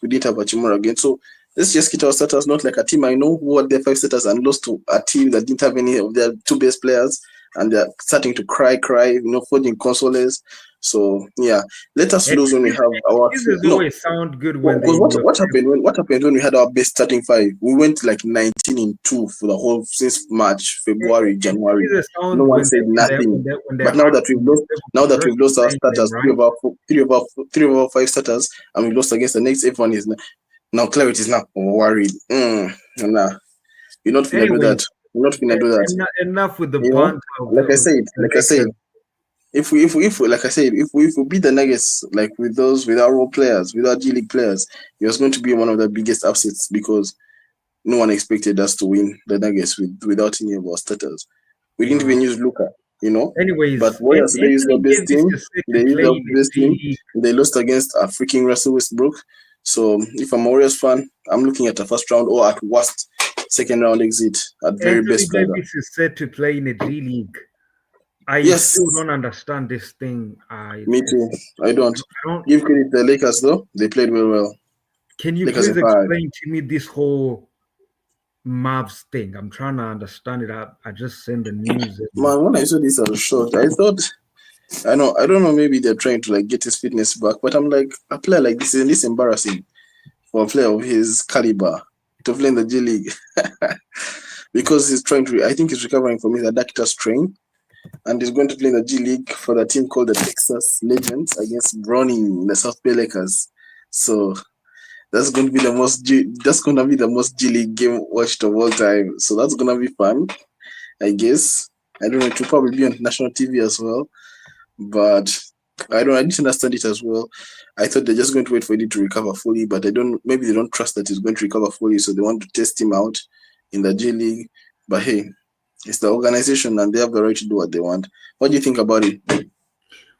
we didn't have Hachimura again. So let's just get our starters, not like a team I know who had their 5 starters and lost to a team that didn't have any of their 2 best players, and they're starting to cry, forging consoles. So yeah, let us lose when we have our Excuses no. always sound good when Because they what happened when we had our best starting 5? We went like 19-2 for the whole since March, February, January. excuses No sound one said nothing. when But they're up on now that we've lost our playing them, starters, right? 5 starters, and we lost against the next, everyone is now clarity is not worried. Nah, you're not finna do Anyways, that. You're not finna do that. enough with the You know, bunt of like I the said, Lakers. if we like I said, if we beat the Nuggets like with our role players, with our G League players, it was going to be one of the biggest upsets because no one expected us to win the Nuggets without any of our starters. We didn't even Wow. use Luka, you know. But Anyways, Warriors, they used their Anthony best Davis team. is set to They used play their in the best G team. League. They lost against a freaking Russell Westbrook. So if I'm a Warriors fan, I'm looking at a first round or at worst second round exit at very Anthony best rather. Davis is set to play in the G League. I Yes, still don't understand this thing. me too. I don't. I don't. Give credit to the Lakers though. They played well. Can you Lakers please in 5. explain to me this whole Mavs thing? I'm trying to understand it. I just send the news and Man, when I saw this, I was shocked. I thought, I don't know, maybe they're trying to like get his fitness back, but I'm like, a player like this, isn't this embarrassing for a player of his caliber to play in the G League? Because he's trying to, I think he's recovering from his adductor strain, and he's going to play in the G League for the team called the Texas Legends against Bronny in the South Bay Lakers. So that's going to be the most G League game watched of all time. So that's gonna be fun, I guess. I don't know. It will probably be on national TV as well, but I didn't understand it as well. I thought they're just going to wait for it to recover fully, but maybe they don't trust that he's going to recover fully, so they want to test him out in the G League. But hey, it's the organization and they have the right to do what they want. What do you think about it?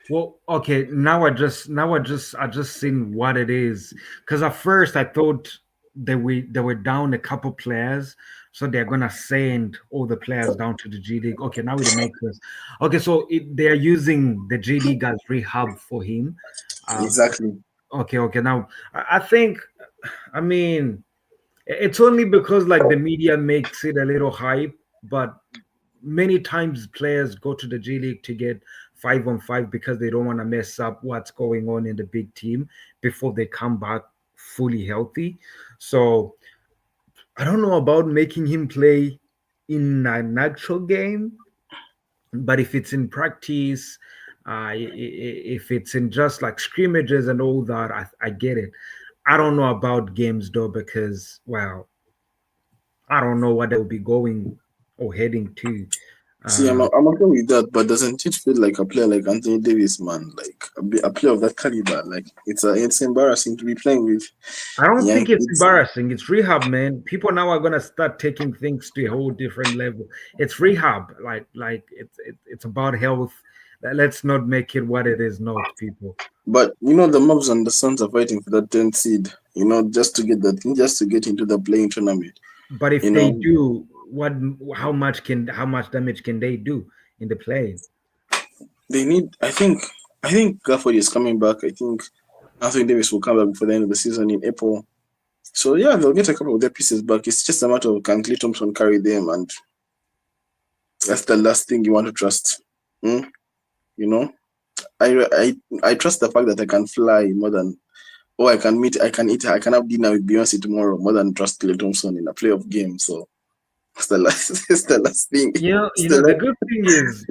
well, okay. I just seen what it is. Because at first I thought they were down a couple players, so they're gonna send all the players down to the G League. Okay, now it makes sense. Okay, so they are using the G League as rehab for him. Um, Exactly. okay. Now I think, I mean, it's only because like the media makes it a little hype, but many times players go to the G League to get 5-on-5 because they don't want to mess up what's going on in the big team before they come back fully healthy. So I don't know about making him play in an actual game, but if it's in practice, if it's in just like scrimmages and all that, I get it. I don't know about games though because, well, I don't know what they'll be going or heading to. See, Uh, I'm okay with that, but doesn't it feel like a player like Anthony Davis, man? Like a player of that caliber? Like it's embarrassing to be playing with I don't young think it's kids. embarrassing. It's rehab, man. People now are gonna start taking things to a whole different level. It's rehab, like it's about health. Let's not make it what it is not, people. But the Mavs and the Suns are fighting for that 10th seed. Just to get into the playing tournament. But if You they know, do, what? How much damage can they do in the play? they need. I think Gafford is coming back. I think Anthony Davis will come back before the end of the season in April. So yeah, they'll get a couple of their pieces back. It's just a matter of can Clay Thompson carry them, and that's the last thing you want to trust. Hmm? You know, I trust the fact that I can fly more than. Oh, I can have dinner with Beyonce tomorrow more than trust Clay Thompson in a playoff game. So it's the last, it's the last thing. It's You the know, last, the good thing is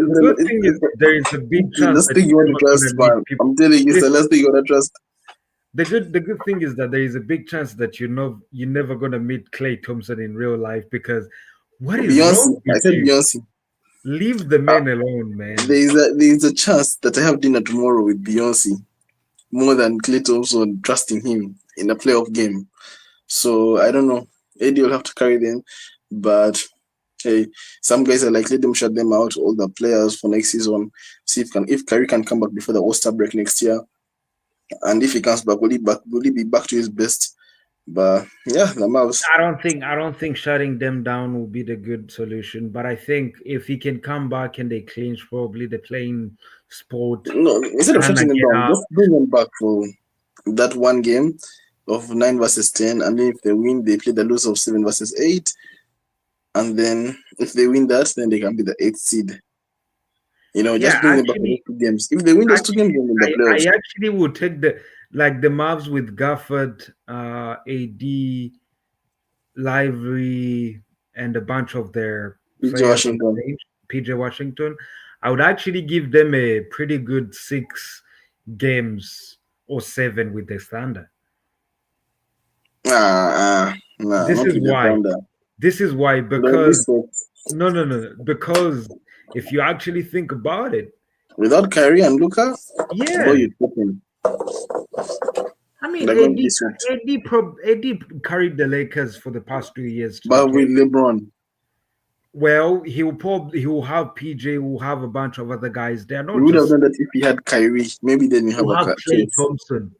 there is a big it's the chance last that thing you you're want never to trust, gonna meet man. people. I'm telling you, it's the last thing you want to trust. The good thing is that there is a big chance that you're never gonna meet Clay Thompson in real life because what is Beyonce, wrong I with said you? Beyonce. Leave the Uh, man alone, man. there is a chance that I have dinner tomorrow with Beyonce more than Clay Thompson trusting him in a playoff game. So I don't know. AD will have to carry them, but hey, some guys are like let them shut them out, all the players for next season. See if Curry can come back before the All-Star break next year, and if he comes back, will he be back to his best? But yeah, the Mavs. I don't think shutting them down will be the good solution. But I think if he can come back and they clinch, probably they're playing sport, No, instead of trying to shutting them get down, out. just bring them back for that one game of 9 versus 10, and then if they win, they play the lose of 7 versus 8, and then if they win that, then they can be the eighth seed. Yeah, Just bring them back for those 2 games. If they win those 2 games, actually, then in the I playoffs. actually would take the Mavs with Gafford, AD, Lively, and a bunch of their PJ players on Washington. the bench. PJ Washington. I would actually give them a pretty good 6 games or 7 with the Thunder. Nah, This not is with the why. Thunder. This is why They'll be because set. no, no, no, because if you actually think about it, Without Kyrie and Luca, boy, yeah. you're talking. I mean, They're going to be set. AD carried the Lakers for the past 2 years to the But play. with LeBron, Well, he will have PJ, will have a bunch of other guys. They are we not would have just done that if he had Kyrie. Maybe then we have will a have Clay case. Thompson.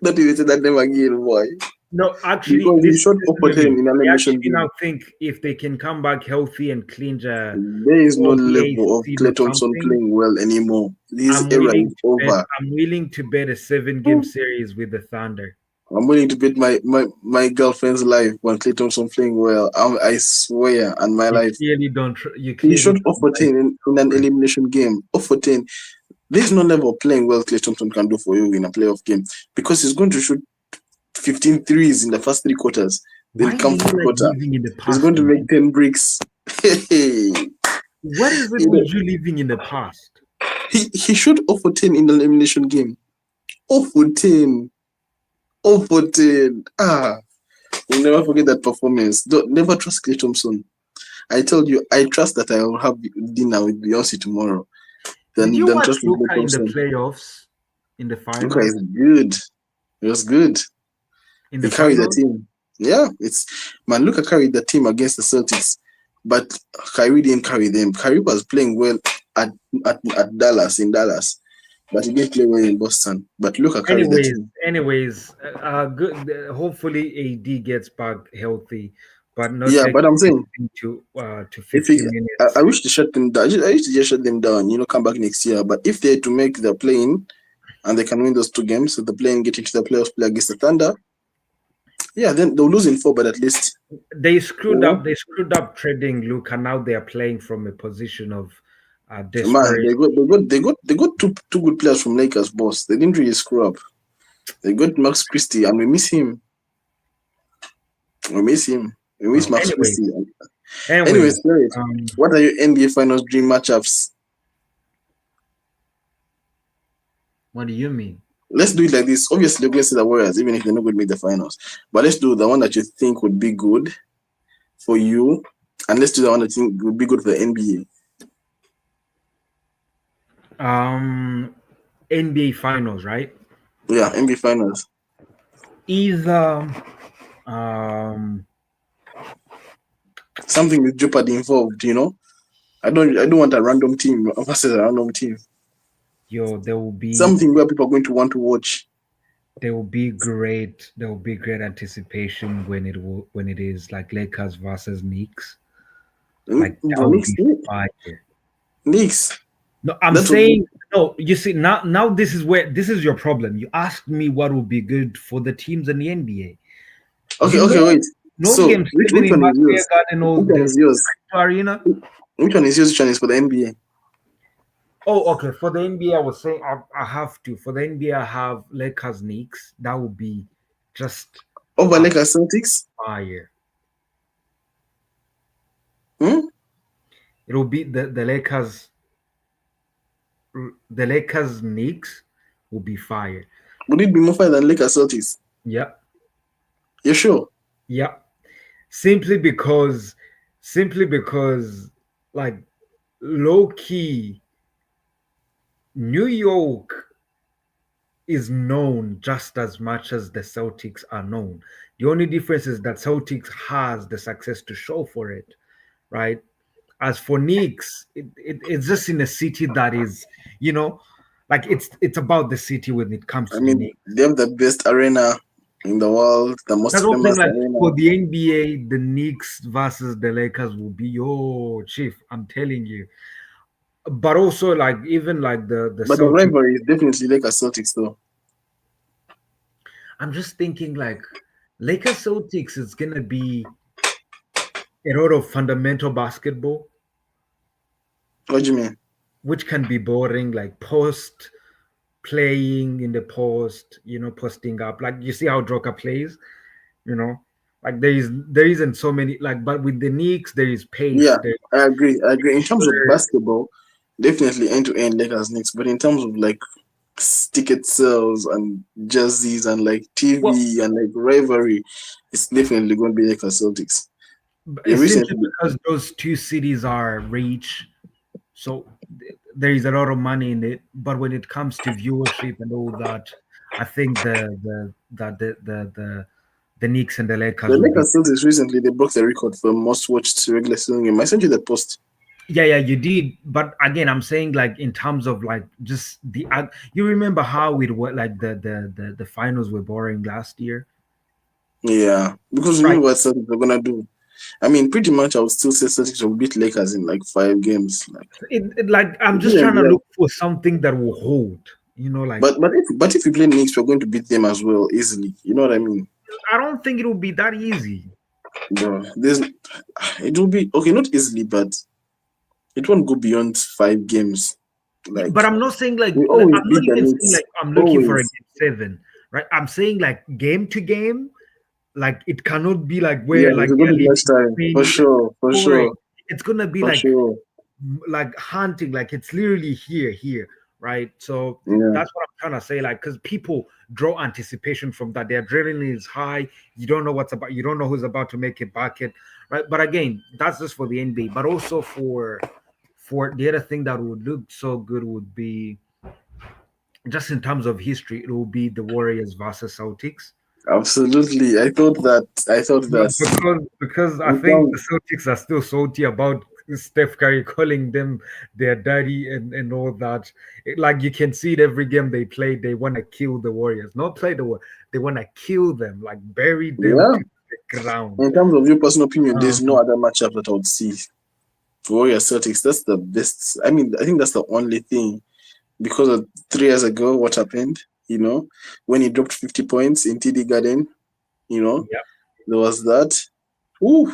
Not even say that name again, boy. No, actually, Because he shot listen 4 for to 10 me. in I elimination actually game. now think if they can come back healthy and clinch There is no probably a level of seed Clay or Thompson something, playing well anymore. His I'm era willing is to bet. over. I'm willing to bet a 7 game series with the Thunder. I'm willing to bet my girlfriend's life when Clay Thompson playing well. I swear on my You life. clearly don't. You He clearly shot 0 don't for like 10 in an Chris. elimination game. 0 for 10. There's no level of playing well Clay Thompson can do for you in a playoff game because he's going to shoot 15 threes in the first 3 quarters. Then Why do come you fourth like quarter, living in the he's past, going to man? make 10 bricks. Hey, What is it you with know, you living in the past? he shot 0 for 10 in the elimination game. 0 for 10. 0 for 10. We'll never forget that performance. Don't never trust Clay Thompson. I told you, I trust that I will have dinner with Beyonce tomorrow. Did you Than watch trust Clay Luca in the Thompson. playoffs, in the Luka finals, is good. He was good. in He the carried the finals? team. Yeah, it's man. Luka carried the team against the Celtics, but Kyrie didn't carry them. Kyrie was playing well at at Dallas in Dallas, but he didn't play well in Boston. But Luka carried the Anyways, team. good. Hopefully, AD gets back healthy, but not Yeah, but taking I'm saying anything to if he, 50 I minutes. wish to shut them down. I used to just shut them down. Come back next year. But if they're to make the play-in and they can win those 2 games, so the play-in get into the playoffs, play against the Thunder. Yeah, then they'll lose in 4, but at least They you screwed up. know They screwed up trading Luca. Now they are playing from a position of Man, desperation. they got two good players from Lakers, boss. They didn't really screw up. They got Max Christie, and we miss him. We miss him. We miss Well, Max Christie. anyways, Anyways, Jared, what are your NBA Finals dream matchups? what do you mean? Let's do it like this. Obviously, we're going to see the Warriors, even if they're not going to make the finals. But let's do the one that you think would be good for you, and let's do the one that you think would be good for the NBA Finals, right? NBA. Yeah, NBA Finals. Either um, Something with Jeopardy involved. I don't want a random team versus a random team. there will be Something where people are going to want to watch. There will be great anticipation when it is like Lakers versus Knicks. Like that Bro, would Knicks, be fire. Knicks. No, I'm That would be saying no. You see, now this is your problem. You asked me what would be good for the teams in the NBA. okay. You Okay, know, wait. no So game which 7 in one is Macquarie yours? Garden or Which one the is yours? Arena. Which one is yours? Which one is for the NBA? Oh, okay. For the NBA, I was saying I have to. For the NBA, I have Lakers Knicks. That would be just Over a Lakers Celtics? fire. Hmm? It will be the Lakers Knicks will be fire. Would it be more fire than Lakers Celtics? Yep. You sure? Yep. Simply because like low key New York is known just as much as the Celtics are known. The only difference is that Celtics has the success to show for it, right? As for Knicks, it's just in a city that is, you know, Like it's about the city when it comes I to the mean, Knicks. they have the best arena in the world, the That's most what I'm saying. famous Like for arena. the NBA, the Knicks versus the Lakers will be your chief. I'm telling you. But also like even like the But the Celtics. rivalry is definitely like a Celtics, though. I'm just thinking like Lakers Celtics is gonna be a lot of fundamental basketball, What do you mean? which can be boring, like post playing in the post, posting up. Like you see how Joker plays, you know. Like there isn't so many like, but with the Knicks there is pace. Yeah, I agree. I agree. In terms of There, basketball, definitely end to end Lakers Knicks. But in terms of like ticket sales and jerseys and like well, TV and like rivalry, it's definitely going to be Lakers Celtics. They it's simply recently, because those two cities are rich, so there is a lot of money in it. But when it comes to viewership and all that, I think the Knicks and the the Lakers will be. Lakers Celtics recently they broke the record for most watched regular season game. I sent you the post. Yeah, yeah, you did. But again, I'm saying like in terms of like just you remember how it was like the finals were boring last year, Yeah, because you know right? what Celtics are gonna do. I mean, pretty much I would still say Celtics will beat Lakers in like 5 games. Like, Like I'm it just shouldn't trying be to hard. look for something that will hold. Like But if we play Knicks, we're going to beat them as well easily. You know what I mean? I don't think it will be that easy. Bro, it will be okay, not easily, but it won't go beyond 5 games. Yeah, Like but I'm not saying we like always I'm not beat the even saying Knicks. like I'm looking for a Always. game 7, right? I'm saying like game to game, like it cannot be like Yeah, where like it's going they're to be leading lunchtime for 20, like sure, for scoring. sure, It's gonna be for sure. like hunting, like it's literally here, right? So Yeah, that's what I'm trying to say, like because people draw anticipation from that. Their adrenaline is high. You don't know you don't know who's about to make a bucket, right? But again, that's just for the NBA, but also for the other thing that would look so good would be just in terms of history, it will be the Warriors versus Celtics. absolutely. I thought that. I thought No, that. because I In think terms, the Celtics are still salty about Steph Curry calling them their daddy and all that. Like you can see it every game they play, they want to kill the Warriors. Not play the war, they want to kill them, like bury them yeah. to the ground. In terms of your personal opinion, there's no Um, other matchup that I would see. Warriors Celtics. That's the best. I mean, I think that's the only thing because of 3 years ago, what happened? You know, when he dropped 50 points in TD Garden. You know, yeah. there was that. Ooh,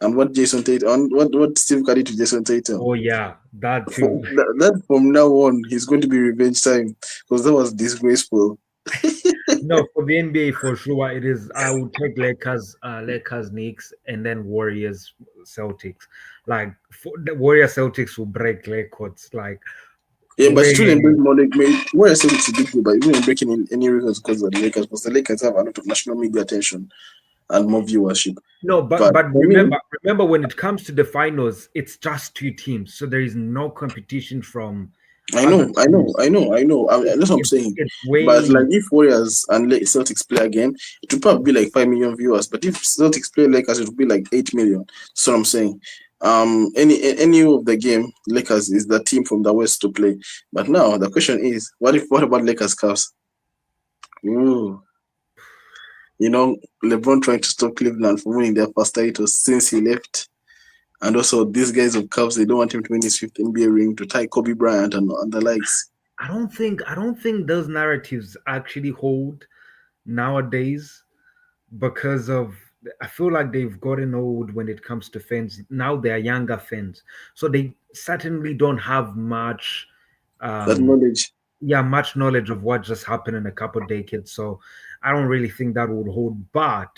and what Jason Tatum, what Steve Curry to Jason Tatum. Oh yeah, that too. That from now on, he's going to be revenge time because that was disgraceful. No, for the NBA for sure it is. I would take Lakers, Knicks, and then Warriors, Celtics. Like for the Warriors, Celtics will break records. Like Yeah, but way still didn't break more. Like, where I said it's a big deal, but even breaking in any records because of the Lakers, because the Lakers have a lot of national media attention and more viewership. no, but But but for me, remember when it comes to the finals, it's just two teams, so there is no competition from I other know, I know, teams. I know, I know. That's what I'm saying. It's But like, way if Warriors and Celtics play again, it will probably be like 5 million viewers. But if Celtics play Lakers, it will be like 8 million. That's what I'm saying. Any of the game, Lakers is the team from the West to play. But now the question is, what about Lakers Cavs? Ooh, you know, LeBron trying to stop Cleveland from winning their first title since he left. And also, these guys of Cavs, they don't want him to win his fifth NBA ring to tie Kobe Bryant and the likes. I don't think those narratives actually hold nowadays because of I feel like they've gotten old when it comes to fans. Now they are younger fans, so they certainly don't have much, That um, knowledge. yeah, much knowledge of what just happened in a couple of decades. So I don't really think that would hold. But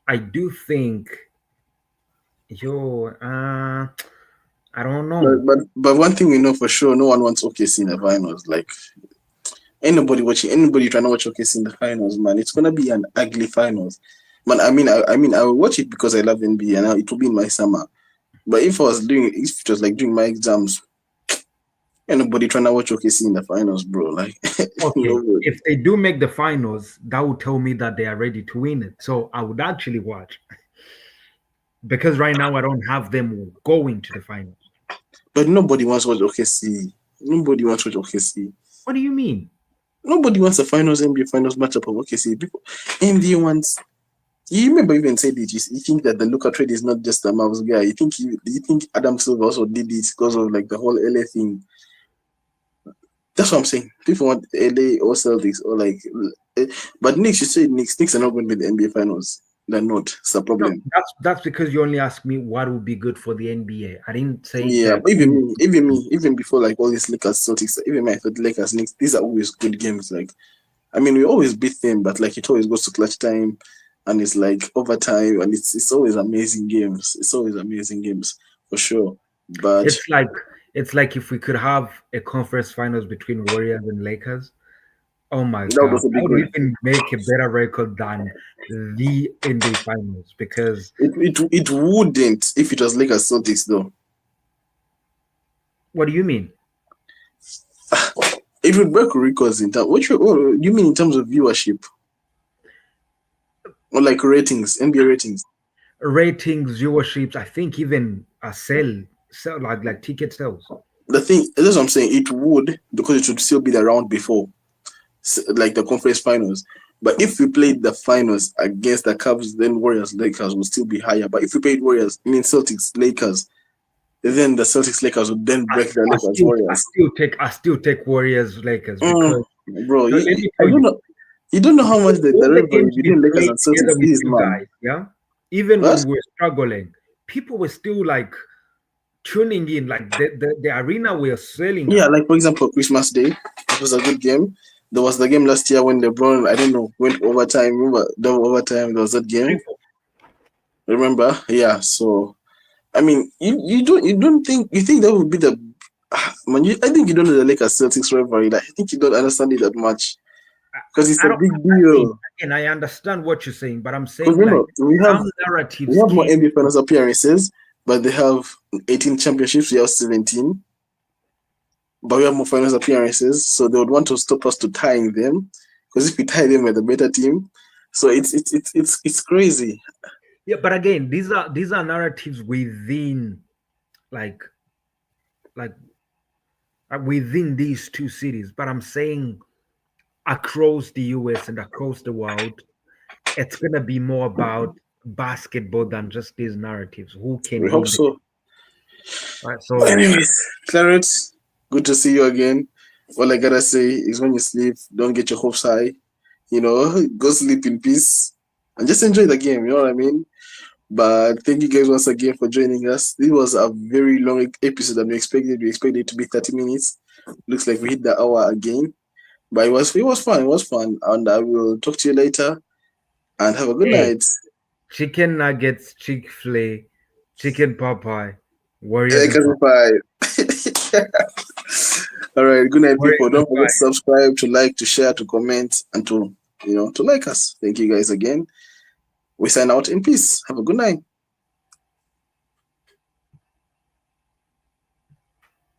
I do think, I don't But, know. but but one thing we know for sure, no one wants OKC in the finals. Like anybody trying to watch OKC in the finals, man, it's gonna be an ugly finals. Man, I mean, I will watch it because I love NBA and it will be in my summer. But if it was like during my exams, anybody trying to watch OKC in the finals, bro, like Okay, nobody. if they do make the finals, that would tell me that they are ready to win it. So I would actually watch because right now I don't have them going to the finals. But nobody wants to watch OKC. Nobody wants to watch OKC. What do you mean? Nobody wants a finals NBA finals matchup of OKC. People, NBA wants. You remember even said it. You think that the Luka trade is not just a Mavs guy. You think Adam Silver also did it because of like the whole LA thing. That's what I'm saying. People want LA or Celtics or like, but Knicks. You say Knicks are not going to be the NBA finals. They're not. It's a No, problem. that's because you only asked me what would be good for the NBA. I didn't say Yeah, that. but even before like all these Lakers Celtics, even my thought Lakers Knicks, these are always good games. Like, I mean, we always beat them, but like it always goes to clutch time, and it's like overtime, and it's always amazing games. It's always amazing games for sure. But It's like it's like if we could have a conference finals between Warriors and Lakers. Oh my that would God, also be I would good. even make a better record than the NBA finals because It wouldn't if it was Lakers Celtics though. what do you mean? It would break records in terms. What you mean in terms of viewership or like ratings, NBA ratings? Ratings, viewerships, I think even a sell like ticket sales. The thing that's what I'm saying. It would because it would still be the round before, like the conference finals. But if we played the finals against the Cavs, then Warriors Lakers would still be higher. But if we played Celtics Lakers, then the Celtics Lakers would then break the Lakers Warriors. I still take Warriors Lakers Mm, because bro, let me I tell don't you, know. You don't know how much the all the rivalry games we between Lakers played and together Celtics with is, you man. guys, yeah, even when What? we were struggling, people were still like tuning in, like the arena we are selling Yeah, out. like for example, Christmas Day, it was a good game. There was the game last year when LeBron, I don't know, went overtime. Remember, double overtime. There was that game. Triple. Remember? Yeah. So I mean, you think that would be the man? I think you don't know the Lakers Celtics rivalry. Like, I think you don't understand it that much because it's I a don't. big deal. And I understand what you're saying, but I'm Because saying like remember, some we narratives have more came. NBA Finals appearances, but they have 18 championships. We have 17, but we have more finals appearances. So they would want to stop us to tying them, because if we tie them, we're the better team. So it's crazy. Yeah, but again, these are narratives within like like within these two cities. But I'm saying across the US and across the world, it's gonna be more about basketball than just these narratives. Who We can hope win the so. right? But So anyways, Claret, good to see you again. All I gotta say is when you sleep, don't get your hopes high. Go sleep in peace and just enjoy the game. You know what I mean? But thank you guys once again for joining us. This was a very long episode than we expected. We expected it to be 30 minutes. Looks like we hit the hour again. But it was fun. It was fun. And I will talk to you later and have a good hey, night. chicken nuggets, Chick-fil-A, chicken Popeye, Warriors and Fire. Bye. All right. Good night, people. Warriors and Don't forget to Fire. subscribe, to like, to share, to comment, and to like us. Thank you guys again. We sign out in peace. Have a good night.